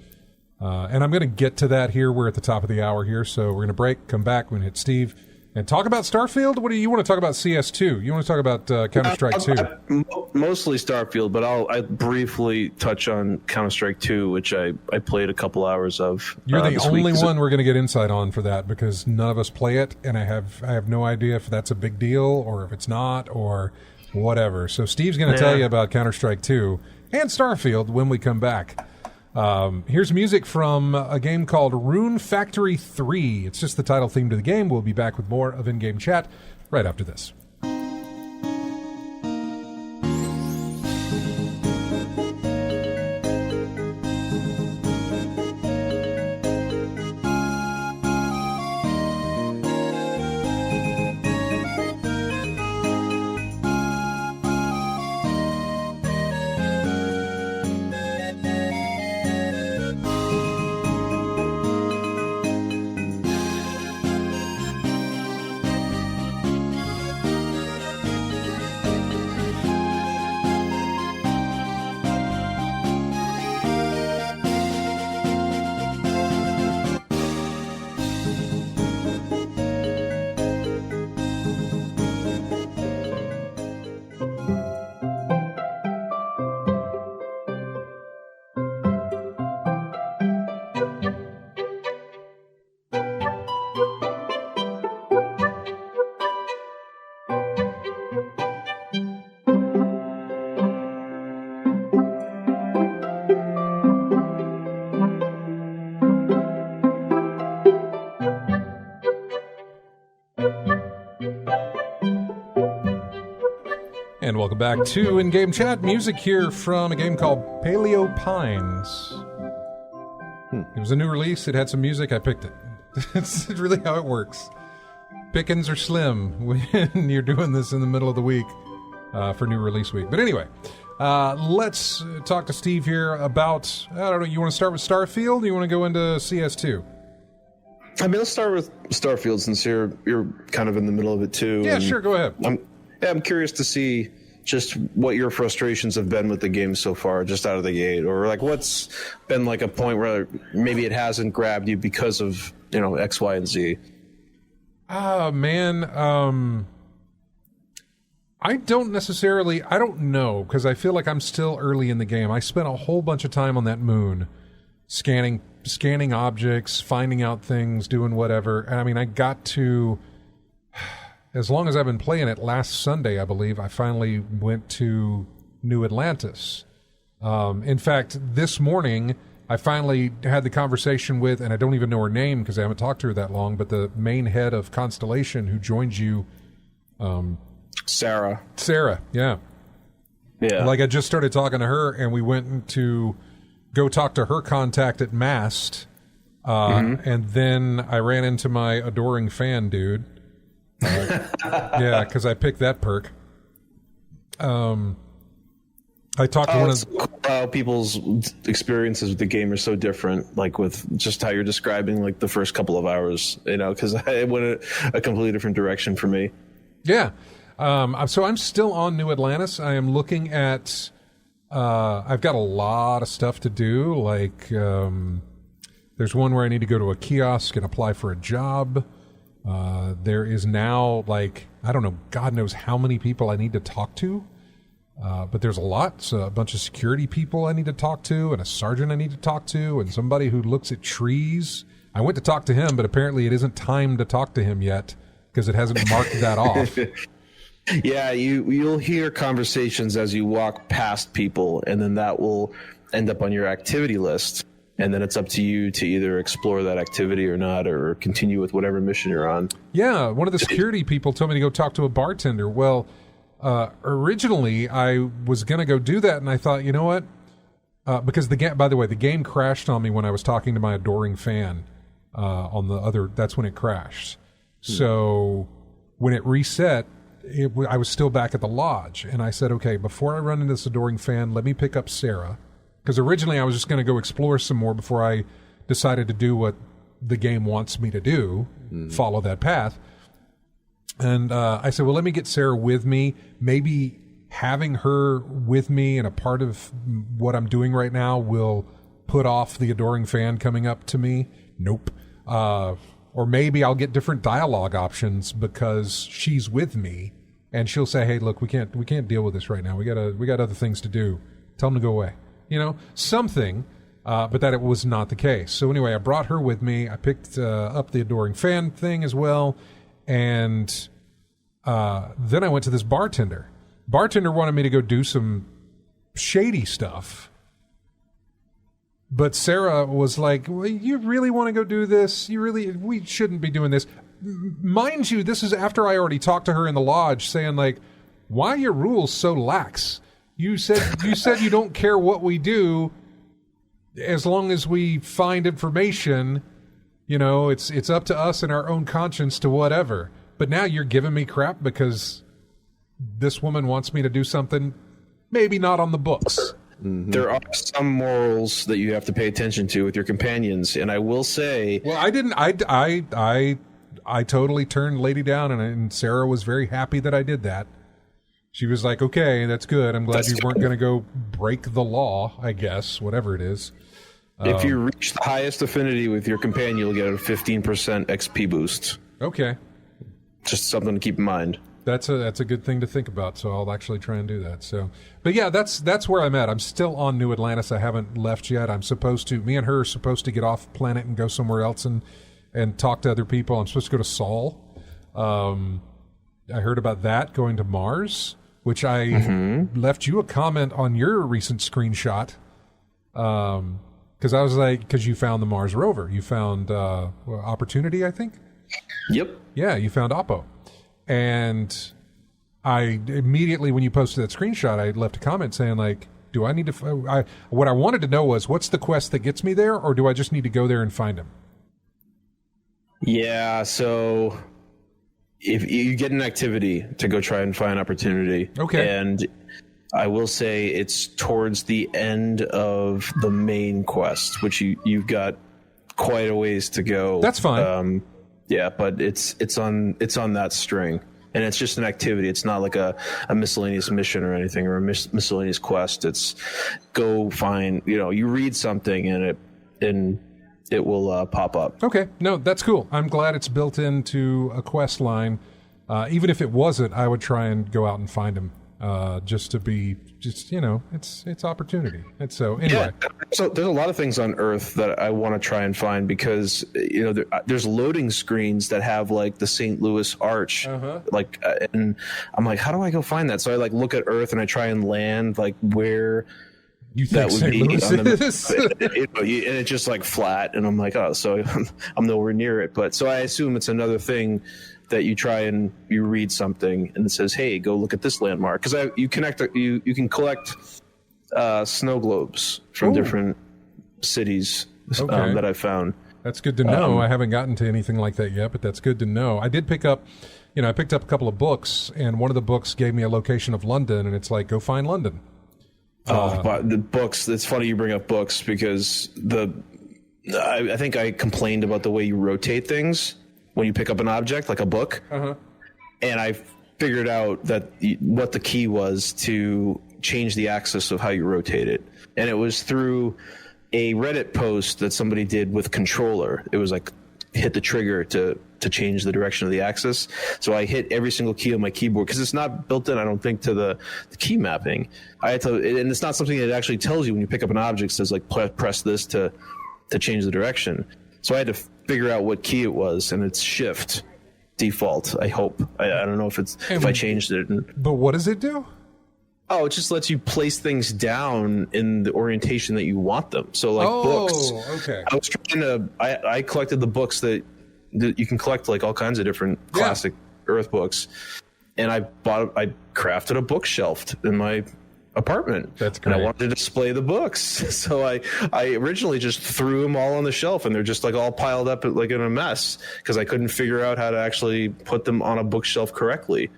I'm going to get to that here. We're at the top of the hour here, so we're going to break, come back, we're going to hit Steve, and talk about Starfield. What do you want to talk about? CS2? You want to talk about Counter-Strike 2?
Mostly Starfield, but I briefly touch on Counter-Strike 2, which I played a couple hours of.
You're the only one we're going to get insight on for that, because none of us play it, and I have no idea if that's a big deal or if it's not or whatever. So Steve's going to tell you about Counter-Strike 2 and Starfield when we come back. Here's music from a game called Rune Factory 3. It's just the title theme to the game. We'll be back with more of In-Game Chat right after this. welcome back to In-Game Chat. Music here from a game called Paleo Pines. It was a new release. It had some music. I picked it. It's really how it works. Pickings are slim when you're doing this in the middle of the week for new release week. But anyway, let's talk to Steve here about, I don't know, you want to start with Starfield or you want to go into CS2?
I mean, let's start with Starfield since you're kind of in the middle of it too.
Yeah, sure, go ahead.
I'm curious to see just what your frustrations have been with the game so far, just out of the gate, or like what's been like a point where maybe it hasn't grabbed you because of, you know, X, Y, and Z.
Oh, man. I don't know, because I feel like I'm still early in the game. I spent a whole bunch of time on that moon, scanning objects, finding out things, doing whatever. And I mean, I got to, as long as I've been playing it, last Sunday, I believe, I finally went to New Atlantis. In fact, this morning, I finally had the conversation with, and I don't even know her name because I haven't talked to her that long, but the main head of Constellation who joins you.
Sarah,
yeah.
Yeah.
Like I just started talking to her, and we went to go talk to her contact at Mast, and then I ran into my adoring fan dude. Yeah, because I picked that perk. I talked to one of
people's experiences with the game are so different, like with just how you're describing like the first couple of hours, you know, because it went a completely different direction for me.
Yeah. So I'm still on New Atlantis. I am looking at, I've got a lot of stuff to do. Like, there's one where I need to go to a kiosk and apply for a job. There is now, like, I don't know, God knows how many people I need to talk to. But there's a lot. So a bunch of security people I need to talk to, and a sergeant I need to talk to, and somebody who looks at trees. I went to talk to him, but apparently it isn't time to talk to him yet because it hasn't marked that off.
Yeah, you'll hear conversations as you walk past people, and then that will end up on your activity list. And then it's up to you to either explore that activity or not, or continue with whatever mission you're on. Yeah,
one of the security people told me to go talk to a bartender. Well, originally I was going to go do that, and I thought, you know what? Because by the way, the game crashed on me when I was talking to my adoring fan on the other. That's when it crashed. So when it reset, I was still back at the lodge, and I said, okay, before I run into this adoring fan, let me pick up Sarah. Because originally I was just going to go explore some more before I decided to do what the game wants me to do, follow that path. And I said, well, let me get Sarah with me. Maybe having her with me and a part of what I'm doing right now will put off the adoring fan coming up to me. Nope. Or maybe I'll get different dialogue options because she's with me, and she'll say, "Hey, look, we can't deal with this right now. We got other things to do. Tell them to go away." You know, something. But that it was not the case. So anyway, I brought her with me. I picked up the adoring fan thing as well, and then I went to this bartender. Bartender wanted me to go do some shady stuff. But Sarah was like, well, you really want to go do this? We shouldn't be doing this. Mind you, this is after I already talked to her in the lodge saying, like, why are your rules so lax? You said you don't care what we do as long as we find information. You know, it's up to us and our own conscience to whatever. But now you're giving me crap because this woman wants me to do something maybe not on the books.
Mm-hmm. There are some morals that you have to pay attention to with your companions, and I will say,
well, I didn't. I totally turned Lady down, and Sarah was very happy that I did that. She was like, "Okay, that's good. I'm glad you weren't going to go break the law. I guess whatever it is."
If you reach the highest affinity with your companion, you'll get a 15% XP boost.
Okay,
just something to keep in mind.
That's a good thing to think about, so I'll actually try and do that. So, but yeah, that's where I'm at. I'm still on New Atlantis. I haven't left yet. Me and her are supposed to get off planet and go somewhere else and talk to other people. I'm supposed to go to Sol. I heard about that, going to Mars, which I left you a comment on your recent screenshot. Because I was like, because you found the Mars rover. You found Opportunity, I think?
Yep.
Yeah, you found Oppo. And I immediately, when you posted that screenshot, I left a comment saying, like, do I need to... what I wanted to know was, what's the quest that gets me there, or do I just need to go there and find him?
Yeah, so if you get an activity to go try and find opportunity.
Okay.
And I will say it's towards the end of the main quest, which you've got quite a ways to go.
That's fine.
Yeah, but it's on that string. And it's just an activity. It's not like a miscellaneous mission or anything, or a miscellaneous quest. It's go find, you read something and it will pop up.
Okay. No, that's cool. I'm glad it's built into a quest line. Even if it wasn't, I would try and go out and find him. It's opportunity. And so anyway.
Yeah. So there's a lot of things on Earth that I want to try and find because, there's loading screens that have like the St. Louis Arch, and I'm like, how do I go find that? So I like look at Earth and I try and land like where
you think St. Louis is?
And it's just like flat. And I'm like, oh, so I'm nowhere near it. But so I assume it's another thing that you try and you read something and it says, hey, go look at this landmark. Because you can collect snow globes from different cities that I found.
That's good to know. I haven't gotten to anything like that yet, but that's good to know. I did pick up, I picked up a couple of books, and one of the books gave me a location of London, and it's like, go find London.
But the books, it's funny you bring up books because I think I complained about the way you rotate things when you pick up an object, like a book. And I figured out that what the key was to change the axis of how you rotate it. And it was through a Reddit post that somebody did with controller. It was like hit the trigger to change the direction of the axis. So I hit every single key on my keyboard because it's not built in, I don't think, to the key mapping. I had to, and it's not something that actually tells you when you pick up an object. It says like press this to change the direction. So I had to figure out what key it was, and it's shift default. I hope. I don't know if I changed it.
But what does it do?
Oh, it just lets you place things down in the orientation that you want them. So like books.
Okay.
I was trying to. I collected the books that you can collect, like all kinds of different classic Earth books, and I crafted a bookshelf in my apartment.
That's great.
And I wanted to display the books, so I originally just threw them all on the shelf, and they're just like all piled up like in a mess because I couldn't figure out how to actually put them on a bookshelf correctly,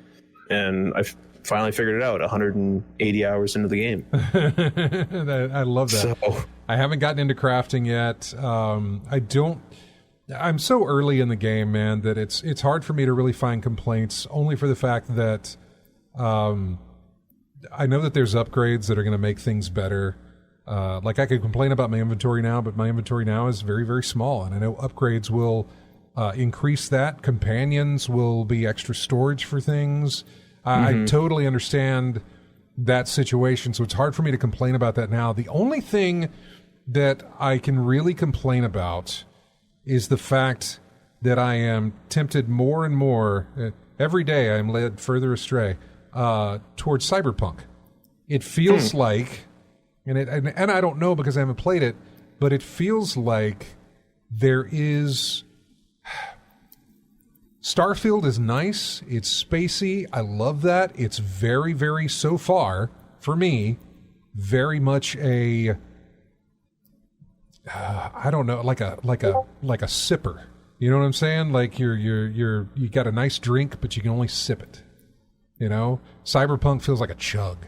and I finally figured it out 180 hours into the game.
I love that. So, I haven't gotten into crafting yet. I'm so early in the game, man, that it's hard for me to really find complaints, only for the fact that I know that there's upgrades that are going to make things better. Like I could complain about my inventory now, but my inventory now is very, very small, and I know upgrades will increase that. Companions will be extra storage for things. I totally understand that situation, so it's hard for me to complain about that now. The only thing that I can really complain about is the fact that I am tempted more and more, every day I am led further astray, towards Cyberpunk. It feels like, and I don't know because I haven't played it, but it feels like there is... Starfield is nice. It's spacey. I love that. It's very, very, so far, for me, very much a... I don't know, like a sipper. You know what I'm saying? Like you got a nice drink, but you can only sip it. Cyberpunk feels like a chug.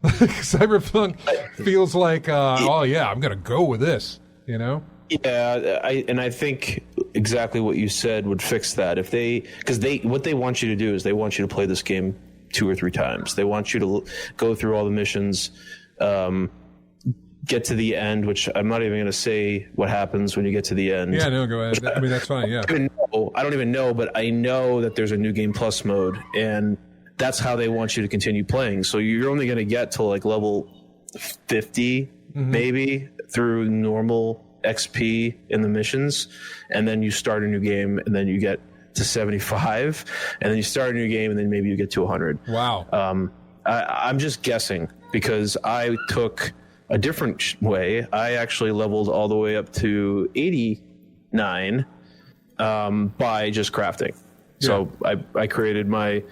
Cyberpunk feels like, I'm gonna go with this. Yeah,
I think exactly what you said would fix that. Because what they want you to do is they want you to play this game 2 or 3 times. They want you to go through all the missions. Get to the end, which I'm not even going to say what happens when you get to the end.
Yeah, no, go ahead. I mean, that's fine, yeah.
I don't even know, but I know that there's a New Game Plus mode, and that's how they want you to continue playing. So you're only going to get to like level 50, maybe, through normal XP in the missions, and then you start a new game, and then you get to 75, and then you start a new game, and then maybe you get to 100.
Wow.
I'm just guessing, because I took a different way. I actually leveled all the way up to 89 by just crafting. So I created my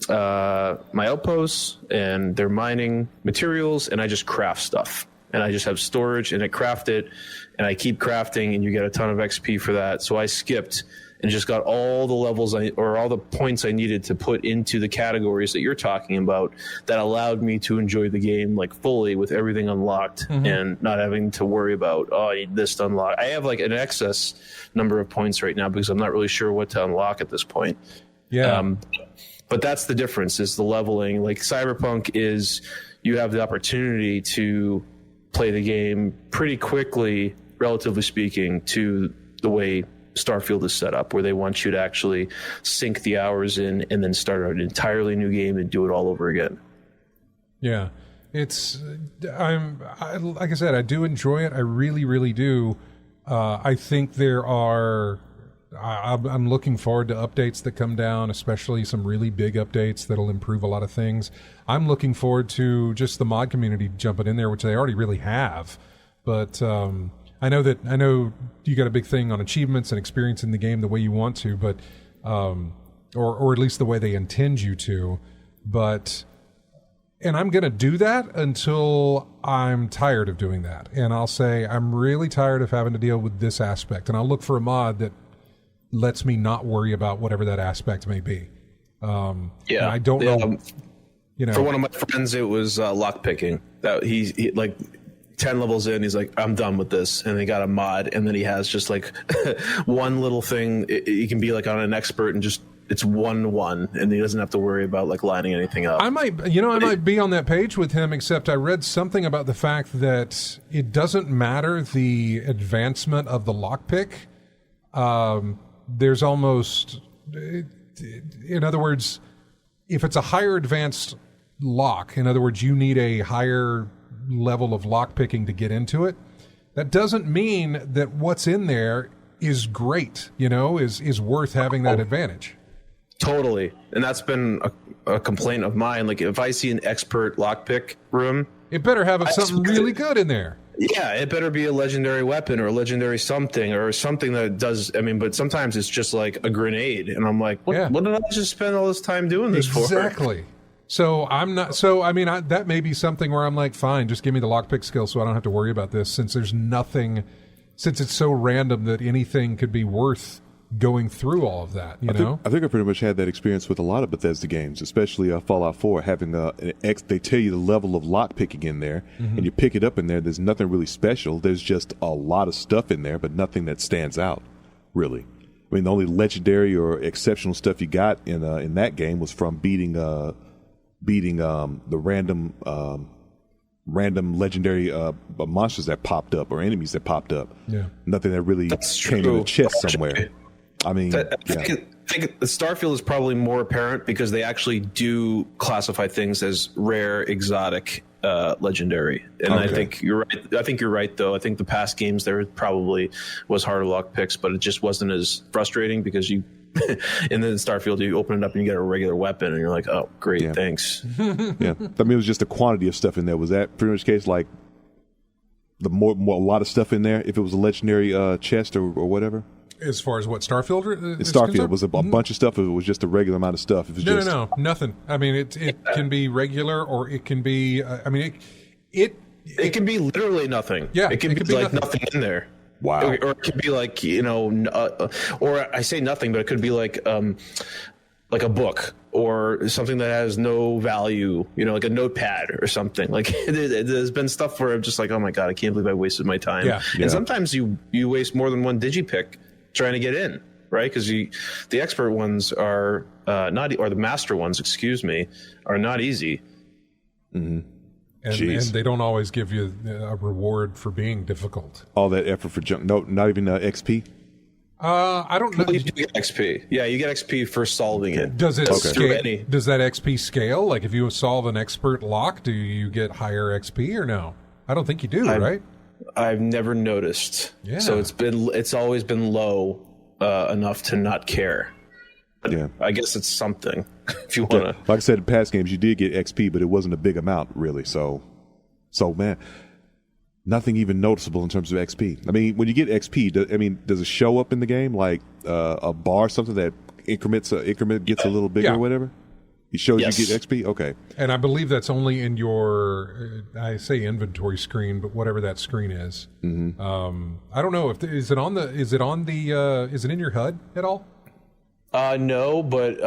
my outposts, and they're mining materials, and I just craft stuff. And I just have storage, and I craft it, and I keep crafting, and you get a ton of XP for that. So I skipped and just got all the levels or all the points I needed to put into the categories that you're talking about that allowed me to enjoy the game like fully with everything unlocked and not having to worry about, I need this to unlock. I have like an excess number of points right now because I'm not really sure what to unlock at this point.
Yeah.
But that's the difference, is the leveling. Like Cyberpunk is, you have the opportunity to play the game pretty quickly, relatively speaking, to the way Starfield is set up, where they want you to actually sink the hours in and then start an entirely new game and do it all over again.
Yeah, it's like I said, I do enjoy it. I really, really do. I think there are. I'm looking forward to updates that come down, especially some really big updates that'll improve a lot of things. I'm looking forward to just the mod community jumping in there, which they already really have, but. I know you got a big thing on achievements and experiencing the game the way you want to, but or at least the way they intend you to, and I'm going to do that until I'm tired of doing that. And I'll say I'm really tired of having to deal with this aspect, and I'll look for a mod that lets me not worry about whatever that aspect may be. I don't know.
For one of my friends, it was lockpicking. That he like 10 levels in, he's like, I'm done with this, and he got a mod, and then he has just like one little thing. He can be like on an expert and just it's 1-1, and he doesn't have to worry about like lining anything up.
I might be on that page with him, except I read something about the fact that it doesn't matter the advancement of the lockpick. There's almost, in other words, if it's a higher advanced lock, in other words, you need a higher level of lockpicking to get into it. That doesn't mean that what's in there is great, is worth having that advantage.
Totally. And that's been a complaint of mine. Like if I see an expert lockpick room,
it better have something really good in there.
Yeah, it better be a legendary weapon or a legendary something or something that does. I mean, but sometimes it's just like a grenade, and I'm like, what did I just spend all this time doing this for?
Exactly. So I'm not. So I mean, that may be something where I'm like, fine, just give me the lockpick skill, so I don't have to worry about this. Since there's nothing, since it's so random that anything could be worth going through all of that. I
think I pretty much had that experience with a lot of Bethesda games, especially Fallout 4. Having they tell you the level of lockpicking in there, and you pick it up in there. There's nothing really special. There's just a lot of stuff in there, but nothing that stands out, really. I mean, the only legendary or exceptional stuff you got in that game was from beating the random legendary monsters that popped up or enemies that popped up.
Yeah,
nothing that really came in the chest somewhere. I mean,
I think Starfield is probably more apparent because they actually do classify things as rare, exotic, legendary. And I think you're right. I think you're right, though. I think the past games there probably was harder lock picks, but it just wasn't as frustrating because you. And then Starfield, you open it up and you get a regular weapon, and you're like, "Oh, great, thanks."
Yeah, I mean, it was just the quantity of stuff in there. Was that pretty much the case? Like the more a lot of stuff in there. If it was a legendary chest or whatever.
As far as what Starfield is
Starfield
concerned?
Was a bunch of stuff. Or it was just a regular amount of stuff. It was
no, nothing. I mean, it can be regular, or it can be. It
can be literally nothing.
Yeah,
it can be like nothing in there.
Wow.
Or it could be like, or I say nothing, but it could be like a book or something that has no value, like a notepad or something. Like there's been stuff where I'm just like, oh my God, I can't believe I wasted my time.
Yeah.
And sometimes you waste more than one digipick trying to get in, right? Because the expert ones are not, or the master ones, excuse me, are not easy.
Mm-hmm.
And they don't always give you a reward for being difficult.
All that effort for junk. No, not even XP.
I don't know.
You do get XP. Yeah, you get XP for solving it.
Does it scale? Does that XP scale? Like if you solve an expert lock, do you get higher XP or no? I don't think you do, right?
I've never noticed.
Yeah.
So it's always been low enough to not care. But
yeah.
I guess it's something. If you want to,
like I said, in past games you did get XP, but it wasn't a big amount really. So man, nothing even noticeable in terms of XP. I mean, when you get XP, does it show up in the game like a bar, something that increment gets a little bigger or whatever? It shows
Yes.
you get XP? Okay.
And I believe that's only in your, I say inventory screen, but whatever that screen is. Mm-hmm. I don't know if is it in your HUD at all?
No, but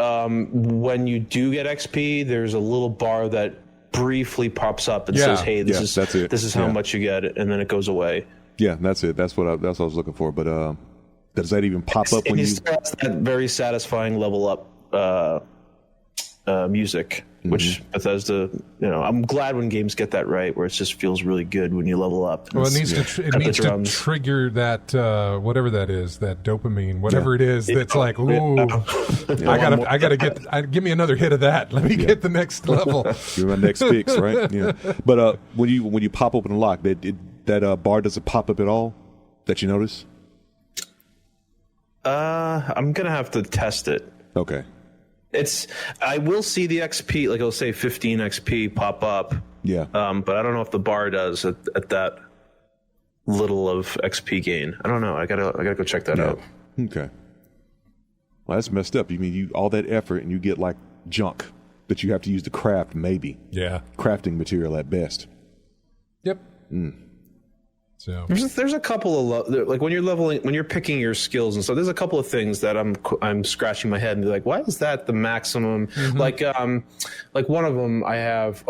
when you do get XP, there's a little bar that briefly pops up and says, "Hey, this is how much you get," and then it goes away.
Yeah, that's it. That's what I was looking for. But does that even pop up when you?
Still has that very satisfying level up music, which Bethesda, I'm glad when games get that right, where it just feels really good when you level up.
Well, it needs to trigger that whatever that is, that dopamine, whatever it is. That's like, ooh, I gotta give me another hit of that. Let me get the next level.
Give me my next fix, right? Yeah. But when you pop open the lock, that bar doesn't pop up at all that you notice.
I'm gonna have to test it.
Okay.
I will see the XP, like it'll say 15 XP pop up.
Yeah.
But I don't know if the bar does at that little of XP gain. I don't know. I gotta go check that out.
Okay. Well, that's messed up. You mean all that effort and you get like junk that you have to use to craft, maybe.
Yeah.
Crafting material at best.
Yep. So
there's a couple of like when you're picking your skills and stuff. There's a couple of things that I'm scratching my head and be like, why is that the maximum? Like one of them I have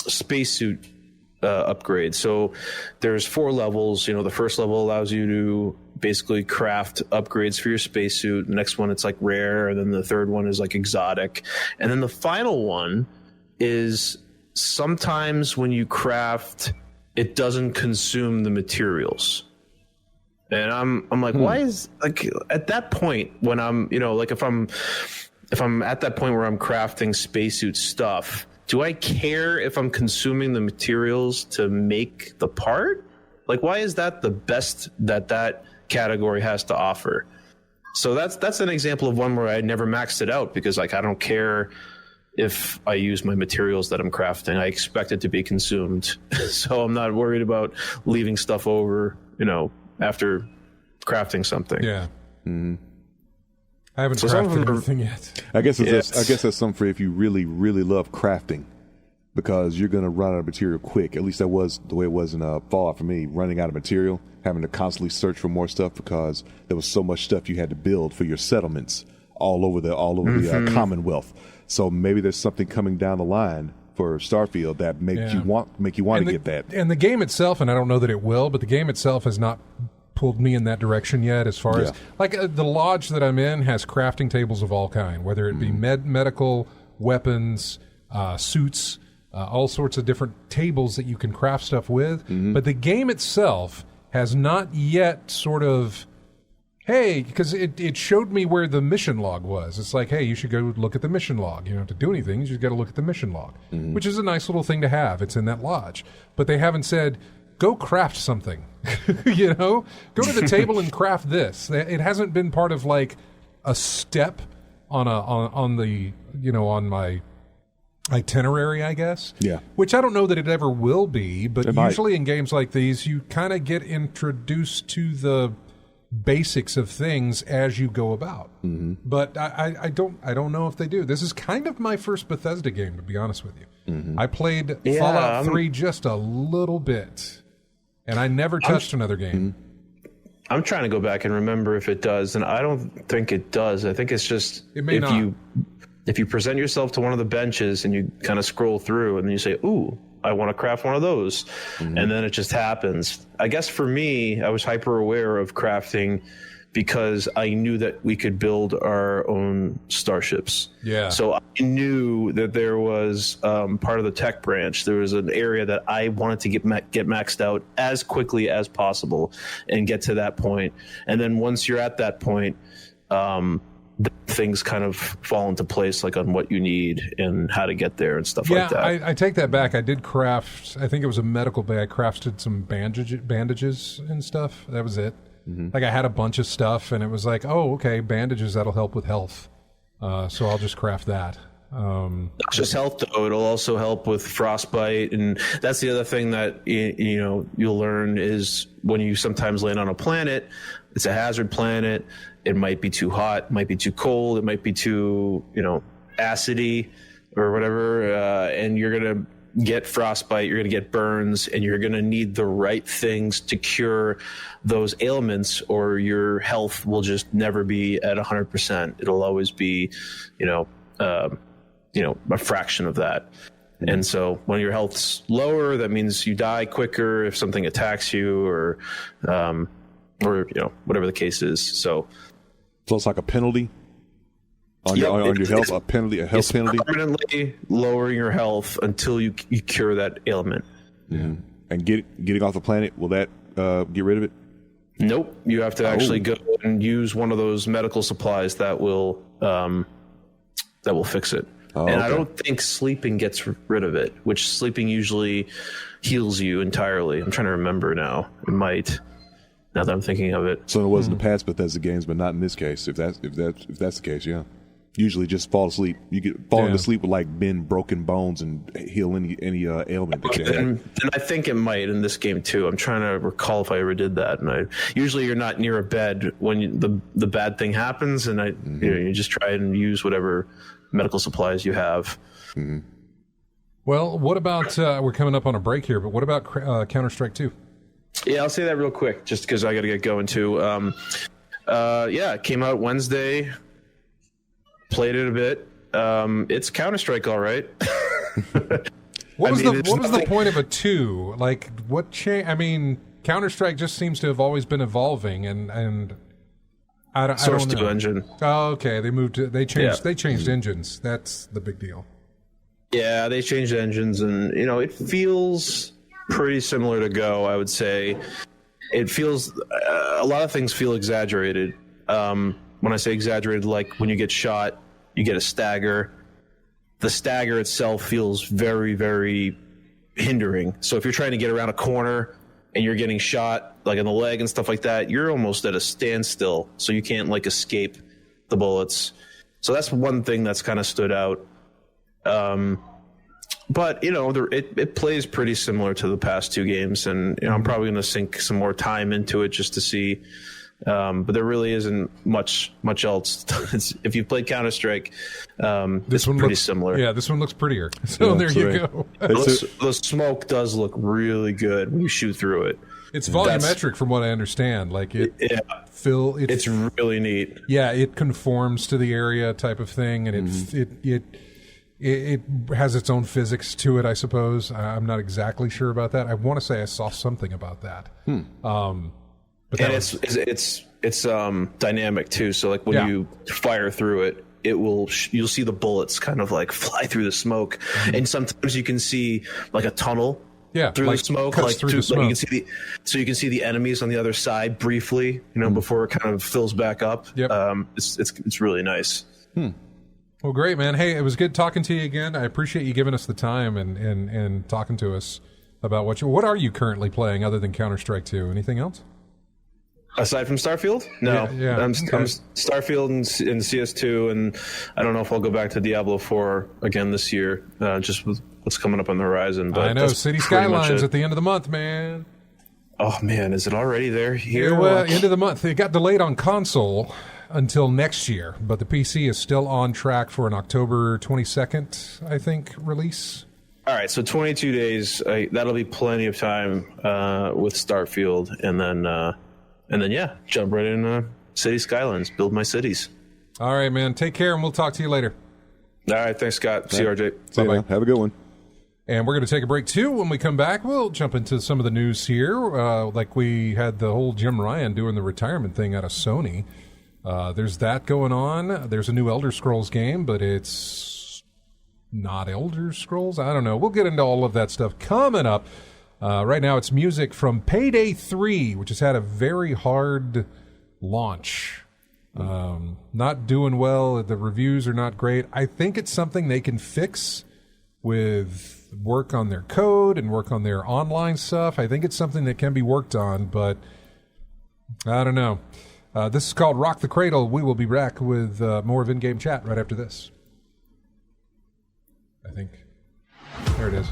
spacesuit upgrade. So there's 4 levels. The first level allows you to basically craft upgrades for your spacesuit. The next one it's like rare, and then the third one is like exotic, and then the final one is sometimes when you craft, it doesn't consume the materials. And I'm like, why is, like, at that point when I'm, like if I'm at that point where I'm crafting spacesuit stuff, do I care if I'm consuming the materials to make the part? Like, why is that the best that category has to offer? So that's an example of one where I never maxed it out because, like, I don't care if I use my materials that I'm crafting. I expect it to be consumed. So I'm not worried about leaving stuff over, after crafting something.
Yeah. Mm-hmm. I haven't crafted anything yet.
I guess that's something for if you really, really love crafting, because you're going to run out of material quick. At least that was the way it was in Fallout for me, running out of material, having to constantly search for more stuff because there was so much stuff you had to build for your settlements all over the Commonwealth. So maybe there's something coming down the line for Starfield that make you want to get that.
And the game itself, and I don't know that it will, but the game itself has not pulled me in that direction yet. As far as like the lodge that I'm in has crafting tables of all kind, whether it be medical, weapons, suits, all sorts of different tables that you can craft stuff with. But the game itself has not yet sort of. Hey, because it showed me where the mission log was. It's like, hey, you should go look at the mission log. You don't have to do anything. You just got to look at the mission log, which is a nice little thing to have. It's in that lodge. But they haven't said, go craft something. Go to the table and craft this. It hasn't been part of like a step on my itinerary, I guess.
Yeah.
Which I don't know that it ever will be, but usually in games like these, you kind of get introduced to the basics of things as you go about. But I don't know if they do. This is kind of my first Bethesda game, to be honest with you. I played Fallout 3 just a little bit, and I never touched another game.
I'm trying to go back and remember if it does, and I don't think it does. I think it's just if you present yourself to one of the benches and you kind of scroll through and then you say, ooh, I want to craft one of those. And then it just happens. I guess for me, I was hyper aware of crafting because I knew that we could build our own starships. Yeah. So I knew that there was part of the tech branch. There was an area that I wanted to get maxed out as quickly as possible and get to that point. And then once you're at that point, things kind of fall into place, like on what you need and how to get there and stuff like that.
I take that back. I did craft, I think it was a medical bay. I crafted some bandages and stuff. That was it. Like I had a bunch of stuff and it was like, oh, okay, bandages, that'll help with health. So I'll just craft that.
Not just health, though. It'll also help with frostbite. And that's the other thing that, you'll learn is when you sometimes land on a planet, it's a hazard planet. It might be too hot, it might be too cold, it might be too, acidy or whatever, and you're gonna get frostbite, you're gonna get burns, and you're gonna need the right things to cure those ailments, or your health will just never be at 100%. It'll always be, a fraction of that. And so when your health's lower, that means you die quicker if something attacks you, or whatever the case is. So
it's like a penalty on your health, a health penalty.
Permanently lowering your health until you cure that ailment.
Yeah. And getting off the planet, will that get rid of it?
Nope. You have to actually go and use one of those medical supplies that will fix it.
Oh,
and
okay.
I don't think sleeping gets rid of it, which sleeping usually heals you entirely. I'm trying to remember now. It might, now that I'm thinking of it.
So it was in the past Bethesda games, but not in this case. If that's the case, yeah. Usually just fall asleep. You get falling asleep with like bend broken bones and heal any ailment. That
and I think it might in this game too. I'm trying to recall if I ever did that. And usually you're not near a bed when the bad thing happens, and you just try and use whatever medical supplies you have.
Mm-hmm.
Well, what about we're coming up on a break here, but what about Counter-Strike 2?
Yeah, I'll say that real quick, just because I got to get going too. It came out Wednesday. Played it a bit. It's Counter-Strike, all right.
What was the point of a 2? Like, what change? I mean, Counter-Strike just seems to have always been evolving, and I don't
Source
know.
2 engine.
Oh, okay. They changed engines. That's the big deal.
Yeah, they changed engines, and it feels pretty similar to Go. I would say it feels a lot of things feel exaggerated. When I say exaggerated, like when you get shot, you get a stagger. The stagger itself feels very, very hindering. So if you're trying to get around a corner and you're getting shot, like in the leg and stuff like that, you're almost at a standstill. So you can't like escape the bullets. So that's one thing that's kind of stood out. But it plays pretty similar to the past 2 games, and I'm probably going to sink some more time into it just to see. But there really isn't much else. If you've played Counter-Strike, this one looks similar.
Yeah, this one looks prettier. So there you go.
The smoke does look really good when you shoot through it.
It's volumetric from what I understand. Like it's
really neat.
Yeah, it conforms to the area type of thing, and it has its own physics to it, I suppose. I'm not exactly sure about that. I want to say I saw something about that. But
it's dynamic too. So like when you fire through it, you'll see the bullets kind of like fly through the smoke, and sometimes you can see like a tunnel through the smoke,
like through the smoke.
You can see the enemies on the other side briefly, before it kind of fills back up.
Yep.
It's really nice.
Well, great, man. Hey, it was good talking to you again. I appreciate you giving us the time and talking to us about what are you currently playing other than Counter-Strike 2? Anything else?
Aside from Starfield? No.
Yeah.
I'm Starfield and CS2, and I don't know if I'll go back to Diablo 4 again this year, just with what's coming up on the horizon. But
I know, City Skylines at the end of the month, man.
Oh, man, is it already there? Here?
Yeah, well, end of the month. It got delayed on console until next year, but the PC is still on track for an October 22nd, I think, release.
All right, so 22 days. That'll be plenty of time with Starfield, and then jump right in City Skylines, build my cities.
All right, man. Take care, and we'll talk to you later.
All right, thanks, Scott. See you, RJ.
Bye-bye. Have a good one.
And we're going to take a break, too. When we come back, we'll jump into some of the news here. Like we had the whole Jim Ryan doing the retirement thing out of Sony. There's that going on. There's a new Elder Scrolls game, but it's not Elder Scrolls. I don't know. We'll get into all of that stuff coming up. Right now, it's music from Payday 3, which has had a very hard launch. Not doing well. The reviews are not great. I think it's something they can fix with work on their code and work on their online stuff. I think it's something that can be worked on, but I don't know. This is called Rock the Cradle. We will be back with more of In-Game Chat right after this. I think. There it is.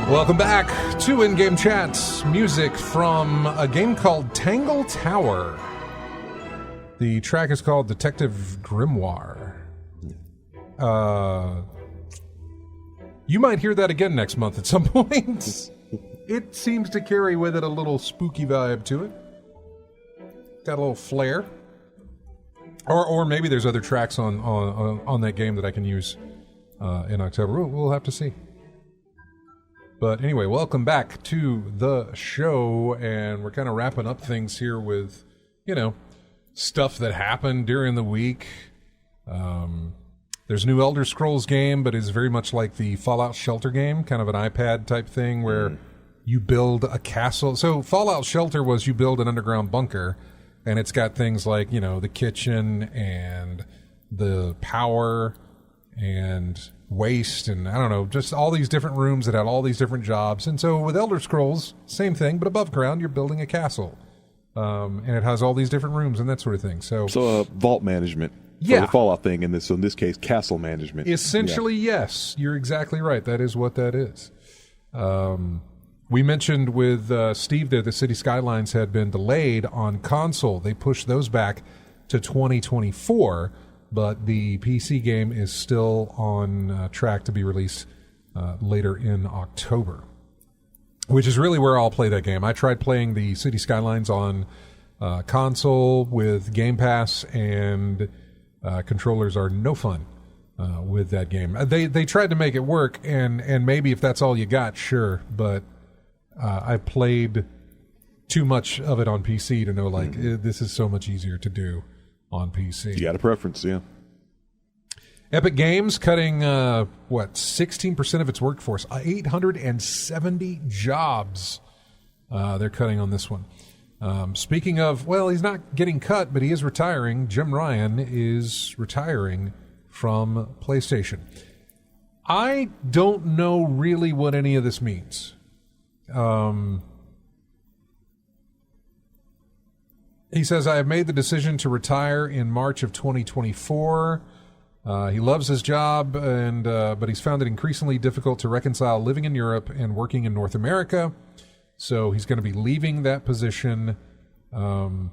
Welcome back to In-Game Chats. Music from a game called Tangle Tower. The track is called Detective Grimoire. You might hear that again next month at some point. It seems to carry with it a little spooky vibe to it. Got a little flair. Or maybe there's other tracks on that game that I can use in October. We'll have to see. But anyway, welcome back to the show, and we're kind of wrapping up things here with, stuff that happened during the week. There's a new Elder Scrolls game, but it's very much like the Fallout Shelter game, kind of an iPad type thing where you build a castle. So Fallout Shelter was you build an underground bunker, and it's got things like, the kitchen and the power and waste and I don't know, just all these different rooms that had all these different jobs. And so with Elder Scrolls, same thing, but above ground, you're building a castle. And it has all these different rooms and that sort of thing. So
vault management for the Fallout thing, and in this case, castle management.
Essentially, yes. You're exactly right. That is what that is. We mentioned with Steve there, the City Skylines had been delayed on console. They pushed those back to 2024. But the PC game is still on track to be released later in October, which is really where I'll play that game. I tried playing the City Skylines on console with Game Pass, and controllers are no fun with that game. They tried to make it work, and maybe if that's all you got, sure. But I played too much of it on PC to know, this is so much easier to do on PC.
You got a preference, yeah.
Epic Games cutting, 16% of its workforce. 870 jobs they're cutting on this one. Speaking of, he's not getting cut, but he is retiring. Jim Ryan is retiring from PlayStation. I don't know really what any of this means. He says, I have made the decision to retire in March of 2024. He loves his job, but he's found it increasingly difficult to reconcile living in Europe and working in North America. So he's going to be leaving that position. Hiroki,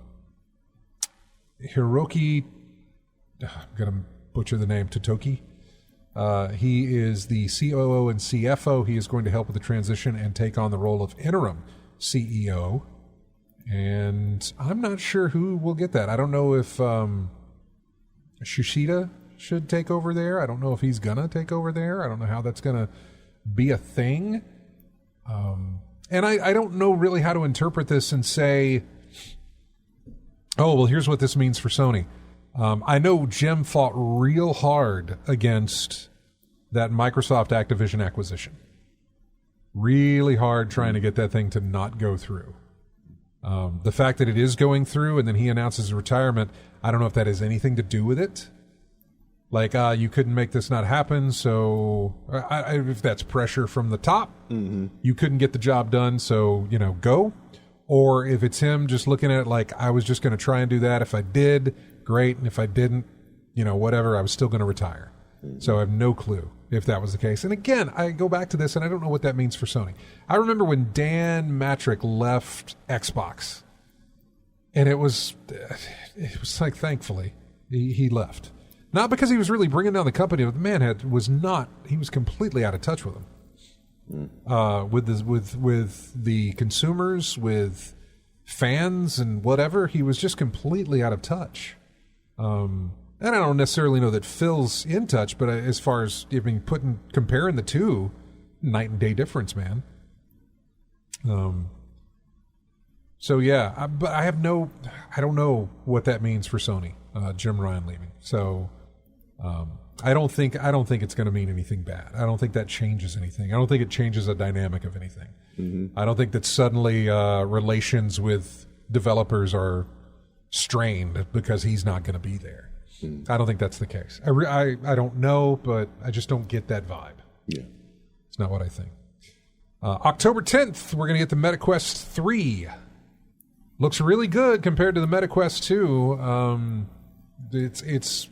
I'm going to butcher the name, Totoki. He is the COO and CFO. He is going to help with the transition and take on the role of interim CEO. And I'm not sure who will get that. I don't know if Shushida should take over there. I don't know if he's going to take over there. I don't know how that's going to be a thing. And I don't know really how to interpret this and say, here's what this means for Sony. I know Jim fought real hard against that Microsoft Activision acquisition. Really hard trying to get that thing to not go through. The fact that it is going through and then he announces his retirement, I don't know if that has anything to do with it. You couldn't make this not happen, so if that's pressure from the top, you couldn't get the job done, so, go. Or if it's him just looking at it I was just going to try and do that. If I did, great. And if I didn't, whatever, I was still going to retire. So I have no clue if that was the case. And again, I go back to this, and I don't know what that means for Sony. I remember when Dan Matrick left Xbox, and it was thankfully, he left. Not because he was really bringing down the company, but the man was completely out of touch with them. With the consumers, with fans and whatever, he was just completely out of touch. And I don't necessarily know that Phil's in touch, but as far as comparing the two, night and day difference, man. So yeah, but I don't know what that means for Sony. Jim Ryan leaving. So I don't think it's going to mean anything bad. I don't think that changes anything. I don't think it changes a dynamic of anything. I don't think that suddenly relations with developers are strained because he's not going to be there. I don't think that's the case. I don't know, but I just don't get that vibe.
Yeah.
It's not what I think. October 10th, we're going to get the MetaQuest 3. Looks really good compared to the MetaQuest 2. It's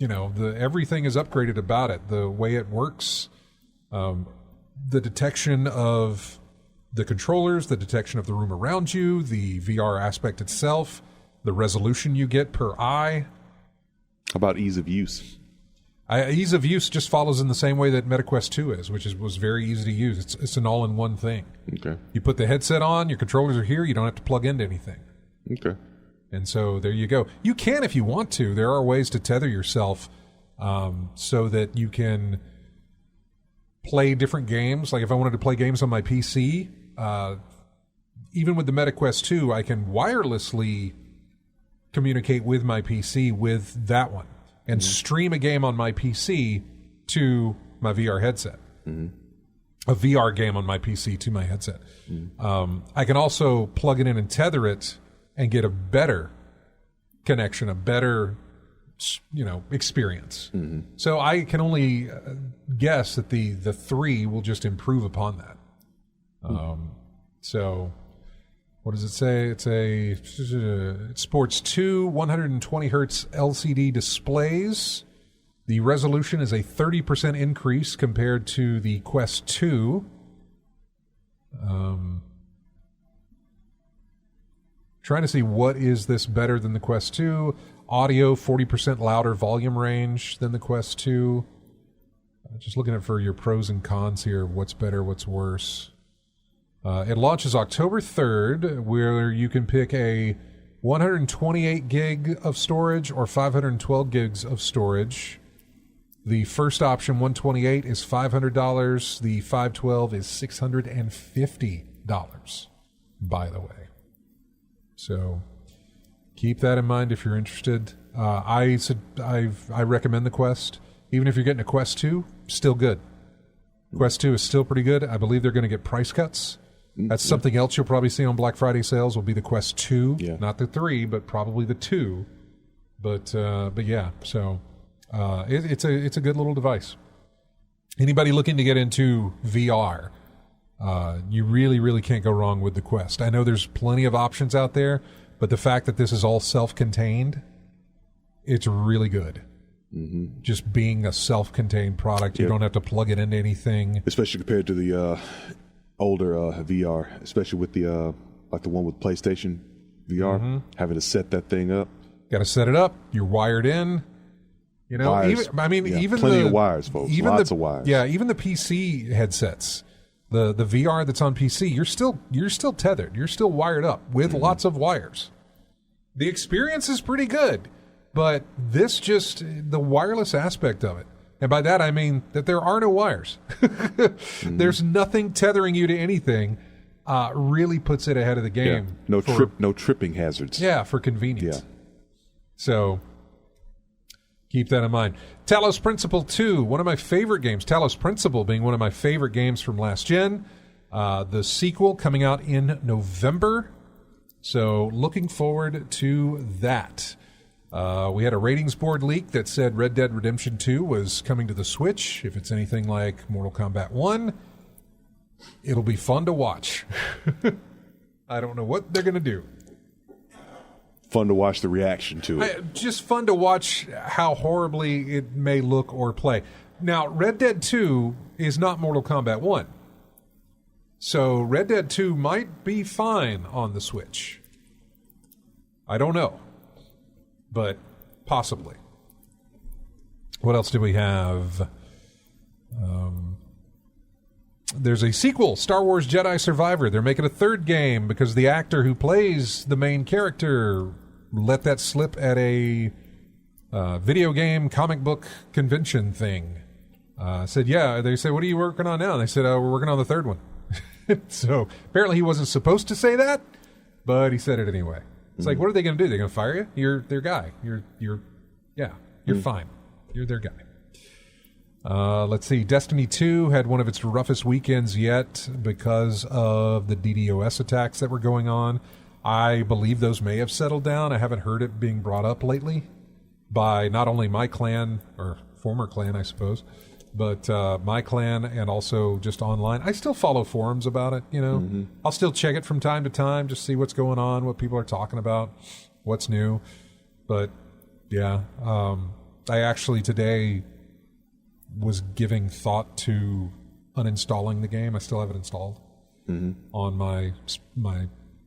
everything is upgraded about it. The way it works, the detection of the controllers, the detection of the room around you, the VR aspect itself, the resolution you get per eye.
How about ease of use?
Ease of use just follows in the same way that MetaQuest 2 is, which was very easy to use. It's an all-in-one thing.
Okay.
You put the headset on, your controllers are here, you don't have to plug into anything.
Okay.
And so there you go. You can if you want to. There are ways to tether yourself so that you can play different games. Like if I wanted to play games on my PC, even with the MetaQuest 2, I can wirelessly communicate with my PC with that one and stream a game on my PC to my VR headset. A VR game on my PC to my headset. I can also plug it in and tether it and get a better connection, a better, experience. So I can only guess that the 3 will just improve upon that. So what does it say? It sports 2 120 hertz LCD displays. The resolution is a 30% increase compared to the Quest 2. Trying to see what is this better than the Quest 2. Audio, 40% louder volume range than the Quest 2. Just looking at for your pros and cons here. What's better, what's worse? It launches October 3rd, where you can pick a 128 gig of storage or 512 gigs of storage. The first option, 128, is $500. The 512 is $650, by the way. So keep that in mind if you're interested. I recommend the Quest. Even if you're getting a Quest 2, still good. Quest 2 is still pretty good. I believe they're going to get price cuts. That's something else you'll probably see on Black Friday sales will be the Quest 2. Yeah. Not the 3, but probably the 2. But yeah, so it's a good little device. Anybody looking to get into VR, you really, really can't go wrong with the Quest. I know there's plenty of options out there, but the fact that this is all self-contained, it's really good. Just being a self-contained product, you don't have to plug it into anything.
Especially compared to the older VR, especially with the like the one with PlayStation VR, having to set that thing up.
Got to set it up. You're wired in.
Wires.
Even
plenty of wires, folks. Lots of wires.
Yeah, even the PC headsets, the VR that's on PC, you're still tethered. You're still wired up with lots of wires. The experience is pretty good, but this just the wireless aspect of it. And by that, I mean that there are no wires. There's nothing tethering you to anything. Really puts it ahead of the game.
Yeah. No tripping hazards.
Yeah, for convenience.
Yeah.
So keep that in mind. Talos Principle 2, one of my favorite games. Talos Principle being one of my favorite games from last gen. The sequel coming out in November. So looking forward to that. We had a ratings board leak that said Red Dead Redemption 2 was coming to the Switch. If it's anything like Mortal Kombat 1, it'll be fun to watch. I don't know what they're going to do.
Fun to watch the reaction to it.
Just fun to watch how horribly it may look or play. Now, Red Dead 2 is not Mortal Kombat 1. So Red Dead 2 might be fine on the Switch. I don't know. But possibly. What else do we have? There's a sequel, Star Wars Jedi Survivor. They're making a third game because the actor who plays the main character let that slip at a video game comic book convention thing. Said, yeah. They said, what are you working on now? And they said, we're working on the third one. So apparently he wasn't supposed to say that, but he said it anyway. It's like, what are they going to do? They're going to fire you? You're their guy. You're fine. You're their guy. Let's see. Destiny 2 had one of its roughest weekends yet because of the DDoS attacks that were going on. I believe those may have settled down. I haven't heard it being brought up lately. by not only my clan, or former clan, I suppose, but my clan and also just online. I still follow forums about it, you know. Mm-hmm. I'll still check it from time to time, just see what's going on, what people are talking about, what's new. But, yeah, I actually today was giving thought to uninstalling the game. I still have it installed on my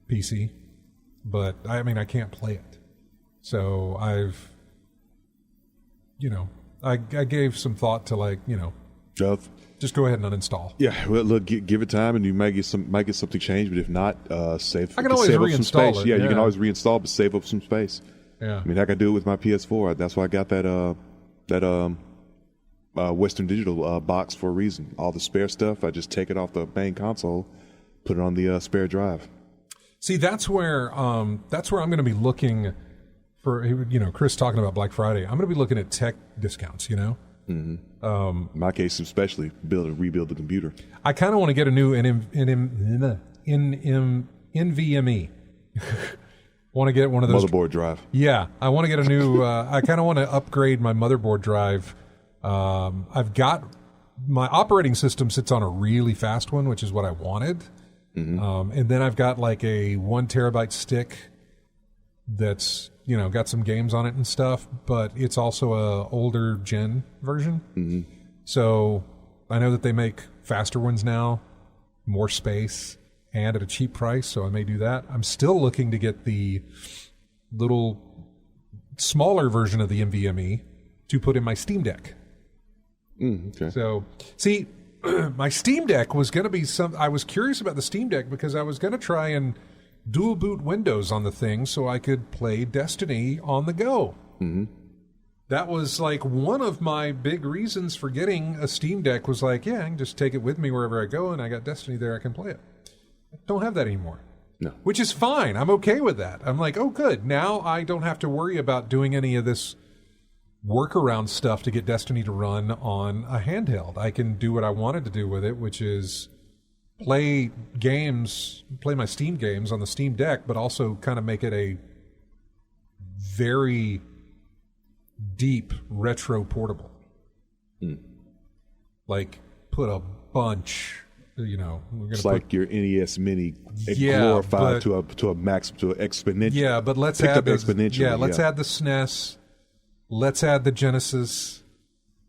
PC. But, I mean, I can't play it. So I've, you know, I gave some thought to, like, you know, just go ahead and uninstall.
Yeah, well, look, give it time, and you might get something changed. But if not, save.
I can always
save
reinstall
up some space.
it.
Yeah, you can always reinstall, but save up some space.
Yeah,
I mean, I can do it with my PS4. That's why I got that Western Digital box for a reason. All the spare stuff, I just take it off the main console, put it on the spare drive.
See, that's where I'm going to be looking for. You know, Chris talking about Black Friday. I'm going to be looking at tech discounts. You know.
Mm-hmm. In my case, especially rebuild the computer. I
kind of want to get a new NVMe. Want to get one of those
motherboard drive.
Yeah, I want to get a new. I kind of want to upgrade my motherboard drive. I've got my operating system sits on a really fast one, which is what I wanted. Mm-hmm. And then I've got like a 1 terabyte stick that's, you know, got some games on it and stuff, but it's also a older gen version. Mm-hmm. So I know that they make faster ones now, more space, and at a cheap price, so I may do that. I'm still looking to get the little smaller version of the NVMe to put in my Steam Deck.
Okay.
So, see, my Steam Deck was going to be I was curious about the Steam Deck because I was going to try and dual boot Windows on the thing so I could play Destiny on the go. Mm-hmm. That was like one of my big reasons for getting a Steam Deck was like, yeah, I can just take it with me wherever I go and I got Destiny there, I can play it. I don't have that anymore.
No.
Which is fine. I'm okay with that. I'm like, oh, good. Now I don't have to worry about doing any of this workaround stuff to get Destiny to run on a handheld. I can do what I wanted to do with it, which is play my Steam games on the Steam Deck, but also kind of make it a very deep retro portable. Like, put a bunch, you know.
It's like your NES Mini glorified to a max, to an exponential.
Yeah, but let's add add the SNES. Let's add the Genesis.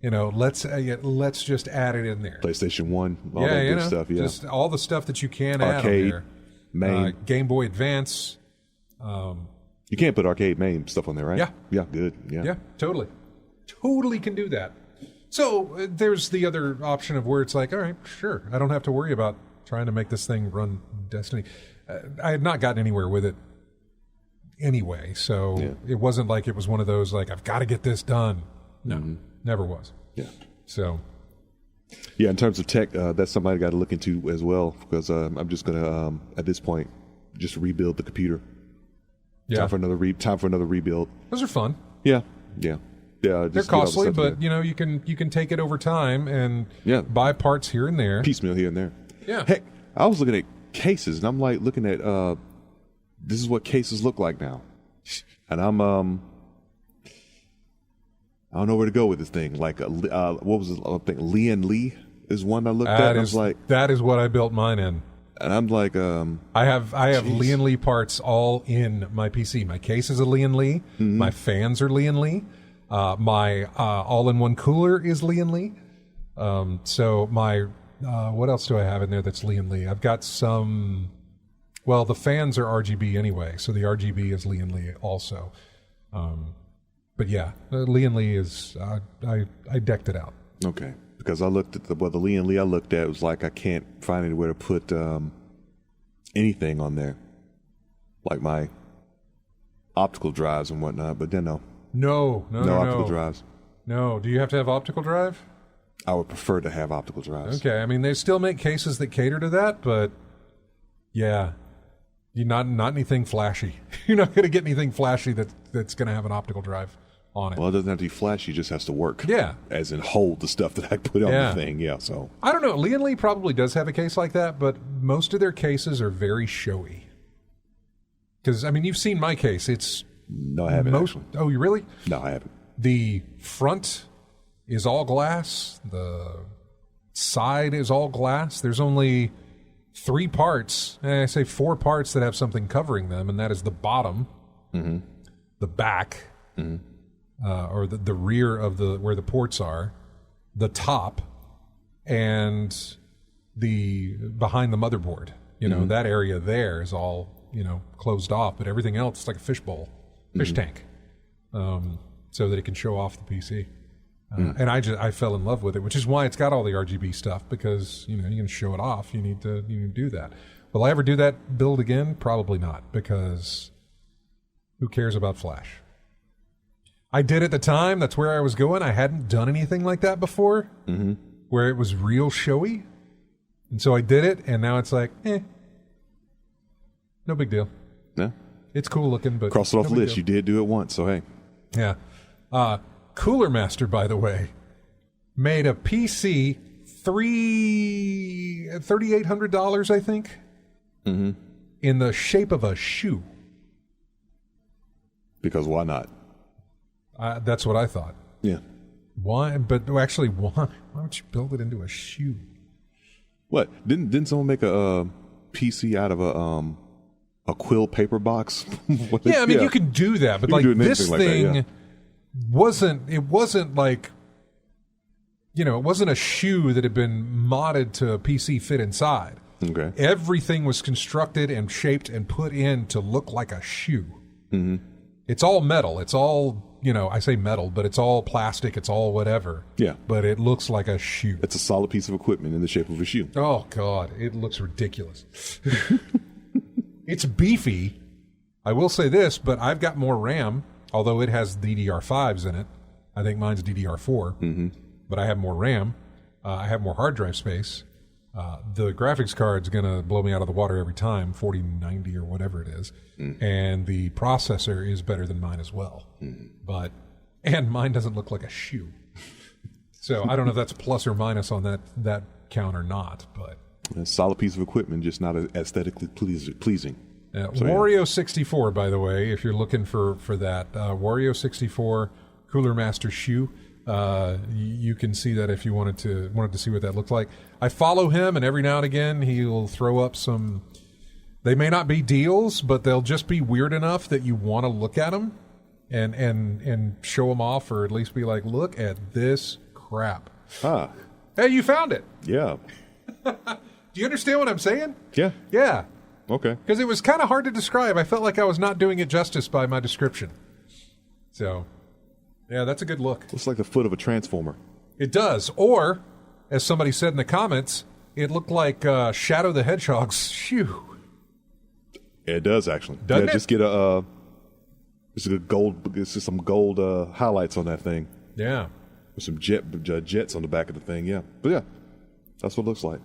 You know, let's just add it in there.
PlayStation 1, all that good stuff. Yeah,
just all the stuff that you can
arcade,
add on there.
Main,
Game Boy Advance.
You can't put arcade main stuff on there, right?
Yeah.
Yeah, good. Yeah,
totally can do that. So there's the other option of where it's like, all right, sure, I don't have to worry about trying to make this thing run Destiny. I had not gotten anywhere with it anyway, so it wasn't like it was one of those like I've got to get this done. No, never was.
Yeah.
So.
Yeah, in terms of tech, that's something I got to look into as well because I'm just gonna at this point just rebuild the computer.
Yeah.
Time for another rebuild.
Those are fun.
Yeah.
They're costly, but you know you can take it over time and buy parts here and there,
piecemeal here and there.
Yeah.
Heck, I was looking at cases, and I'm like looking at this is what cases look like now, and I'm I don't know where to go with this thing. Like what was it? I think Lian Lee is one I looked at. And I was like,
that is what I built mine in.
And I'm like,
I have Lian Lee parts all in my PC. My case is a Lian Lee. Mm-hmm. My fans are Lian Lee. My all-in-one cooler is Lian Lee. So my what else do I have in there that's Lian Lee? I've got some. Well, the fans are RGB anyway, so the RGB is Lian Lee also. But yeah, Lian Lee is. I decked it out.
Okay. Because I looked at the Lian Lee I looked at, it was like I can't find anywhere to put anything on there, like my optical drives and whatnot. But then no optical drives.
No, do you have to have optical drive?
I would prefer to have optical drives.
Okay, I mean they still make cases that cater to that, but yeah, you not anything flashy. You're not going to get anything flashy that's going to have an optical drive on it.
Well, it doesn't have to be flashy; it just has to work.
Yeah,
as in hold the stuff that I put on the thing. Yeah, so
I don't know. Lian Lee probably does have a case like that, but most of their cases are very showy. Because I mean, you've seen my case. It's
no, I haven't.
Oh, you really?
No, I haven't.
The front is all glass. The side is all glass. There's only 3 parts, I say 4 parts that have something covering them, and that is the bottom, the back, or the rear of where the ports are, the top, and the behind the motherboard. That area there is all closed off, but everything else is like a fish tank, so that it can show off the PC. And I fell in love with it, which is why it's got all the RGB stuff, because you're going to show it off. You need to do that. Will I ever do that build again? Probably not, because who cares about Flash? I did at the time. That's where I was going. I hadn't done anything like that before, where it was real showy, and so I did it. And now it's like, no big deal.
Yeah,
it's cool looking, but
cross it off the list.
Deal.
You did do it once, so hey.
Yeah. Cooler Master, by the way, made a PC $3,800, I think, in the shape of a shoe.
Because why not?
That's what I thought.
Yeah.
Why? But actually, why would you build it into a shoe?
What? Didn't someone make a PC out of a quill paper box?
Yeah, I mean, you can do that, but like this thing wasn't like, it wasn't a shoe that had been modded to a PC fit inside.
Okay.
Everything was constructed and shaped and put in to look like a shoe. It's all metal. It's all, I say metal, but it's all plastic. It's all whatever.
Yeah.
But it looks like a shoe.
It's a solid piece of equipment in the shape of a shoe.
Oh, God. It looks ridiculous. It's beefy. I will say this, but I've got more RAM, although it has DDR5s in it. I think mine's DDR4. But I have more RAM. I have more hard drive space. The graphics card's going to blow me out of the water every time, 4090 or whatever it is. And the processor is better than mine as well. And mine doesn't look like a shoe. So I don't know if that's plus or minus on that count or not. But
a solid piece of equipment, just not aesthetically pleasing.
Wario 64, by the way, if you're looking for that. Wario 64 Cooler Master shoe. You can see that if you wanted to see what that looked like. I follow him, and every now and again he'll throw up some. They may not be deals, but they'll just be weird enough that you want to look at them and show them off, or at least be like, look at this crap. Hey, you found it.
Yeah.
Do you understand what I'm saying?
Yeah.
Yeah.
Okay.
Because it was kind of hard to describe. I felt like I was not doing it justice by my description. So. Yeah, that's a good look.
Looks like the foot of a transformer.
It does. Or, as somebody said in the comments, it looked like Shadow the Hedgehog's shoe.
Yeah, it does, actually.
Doesn't it?
Just get some gold highlights on that thing.
Yeah.
With some jets on the back of the thing, yeah. But yeah, that's what it looks like.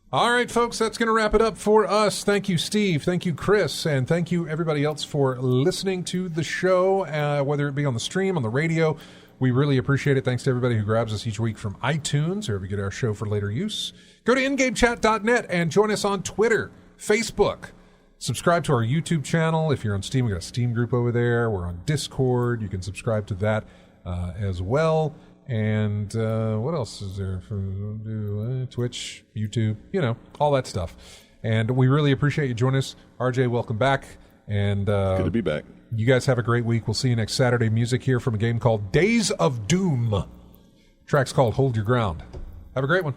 All right, folks, that's going to wrap it up for us. Thank you, Steve. Thank you, Chris. And thank you, everybody else, for listening to the show, whether it be on the stream, on the radio. We really appreciate it. Thanks to everybody who grabs us each week from iTunes, or if you get our show for later use. Go to ingamechat.net and join us on Twitter, Facebook. Subscribe to our YouTube channel. If you're on Steam, we got a Steam group over there. We're on Discord. You can subscribe to that as well. And what else is there? Twitch, YouTube, all that stuff. And we really appreciate you joining us. RJ, welcome back. And
good to be back.
You guys have a great week. We'll see you next Saturday. Music here from a game called Days of Doom. Track's called Hold Your Ground. Have a great one.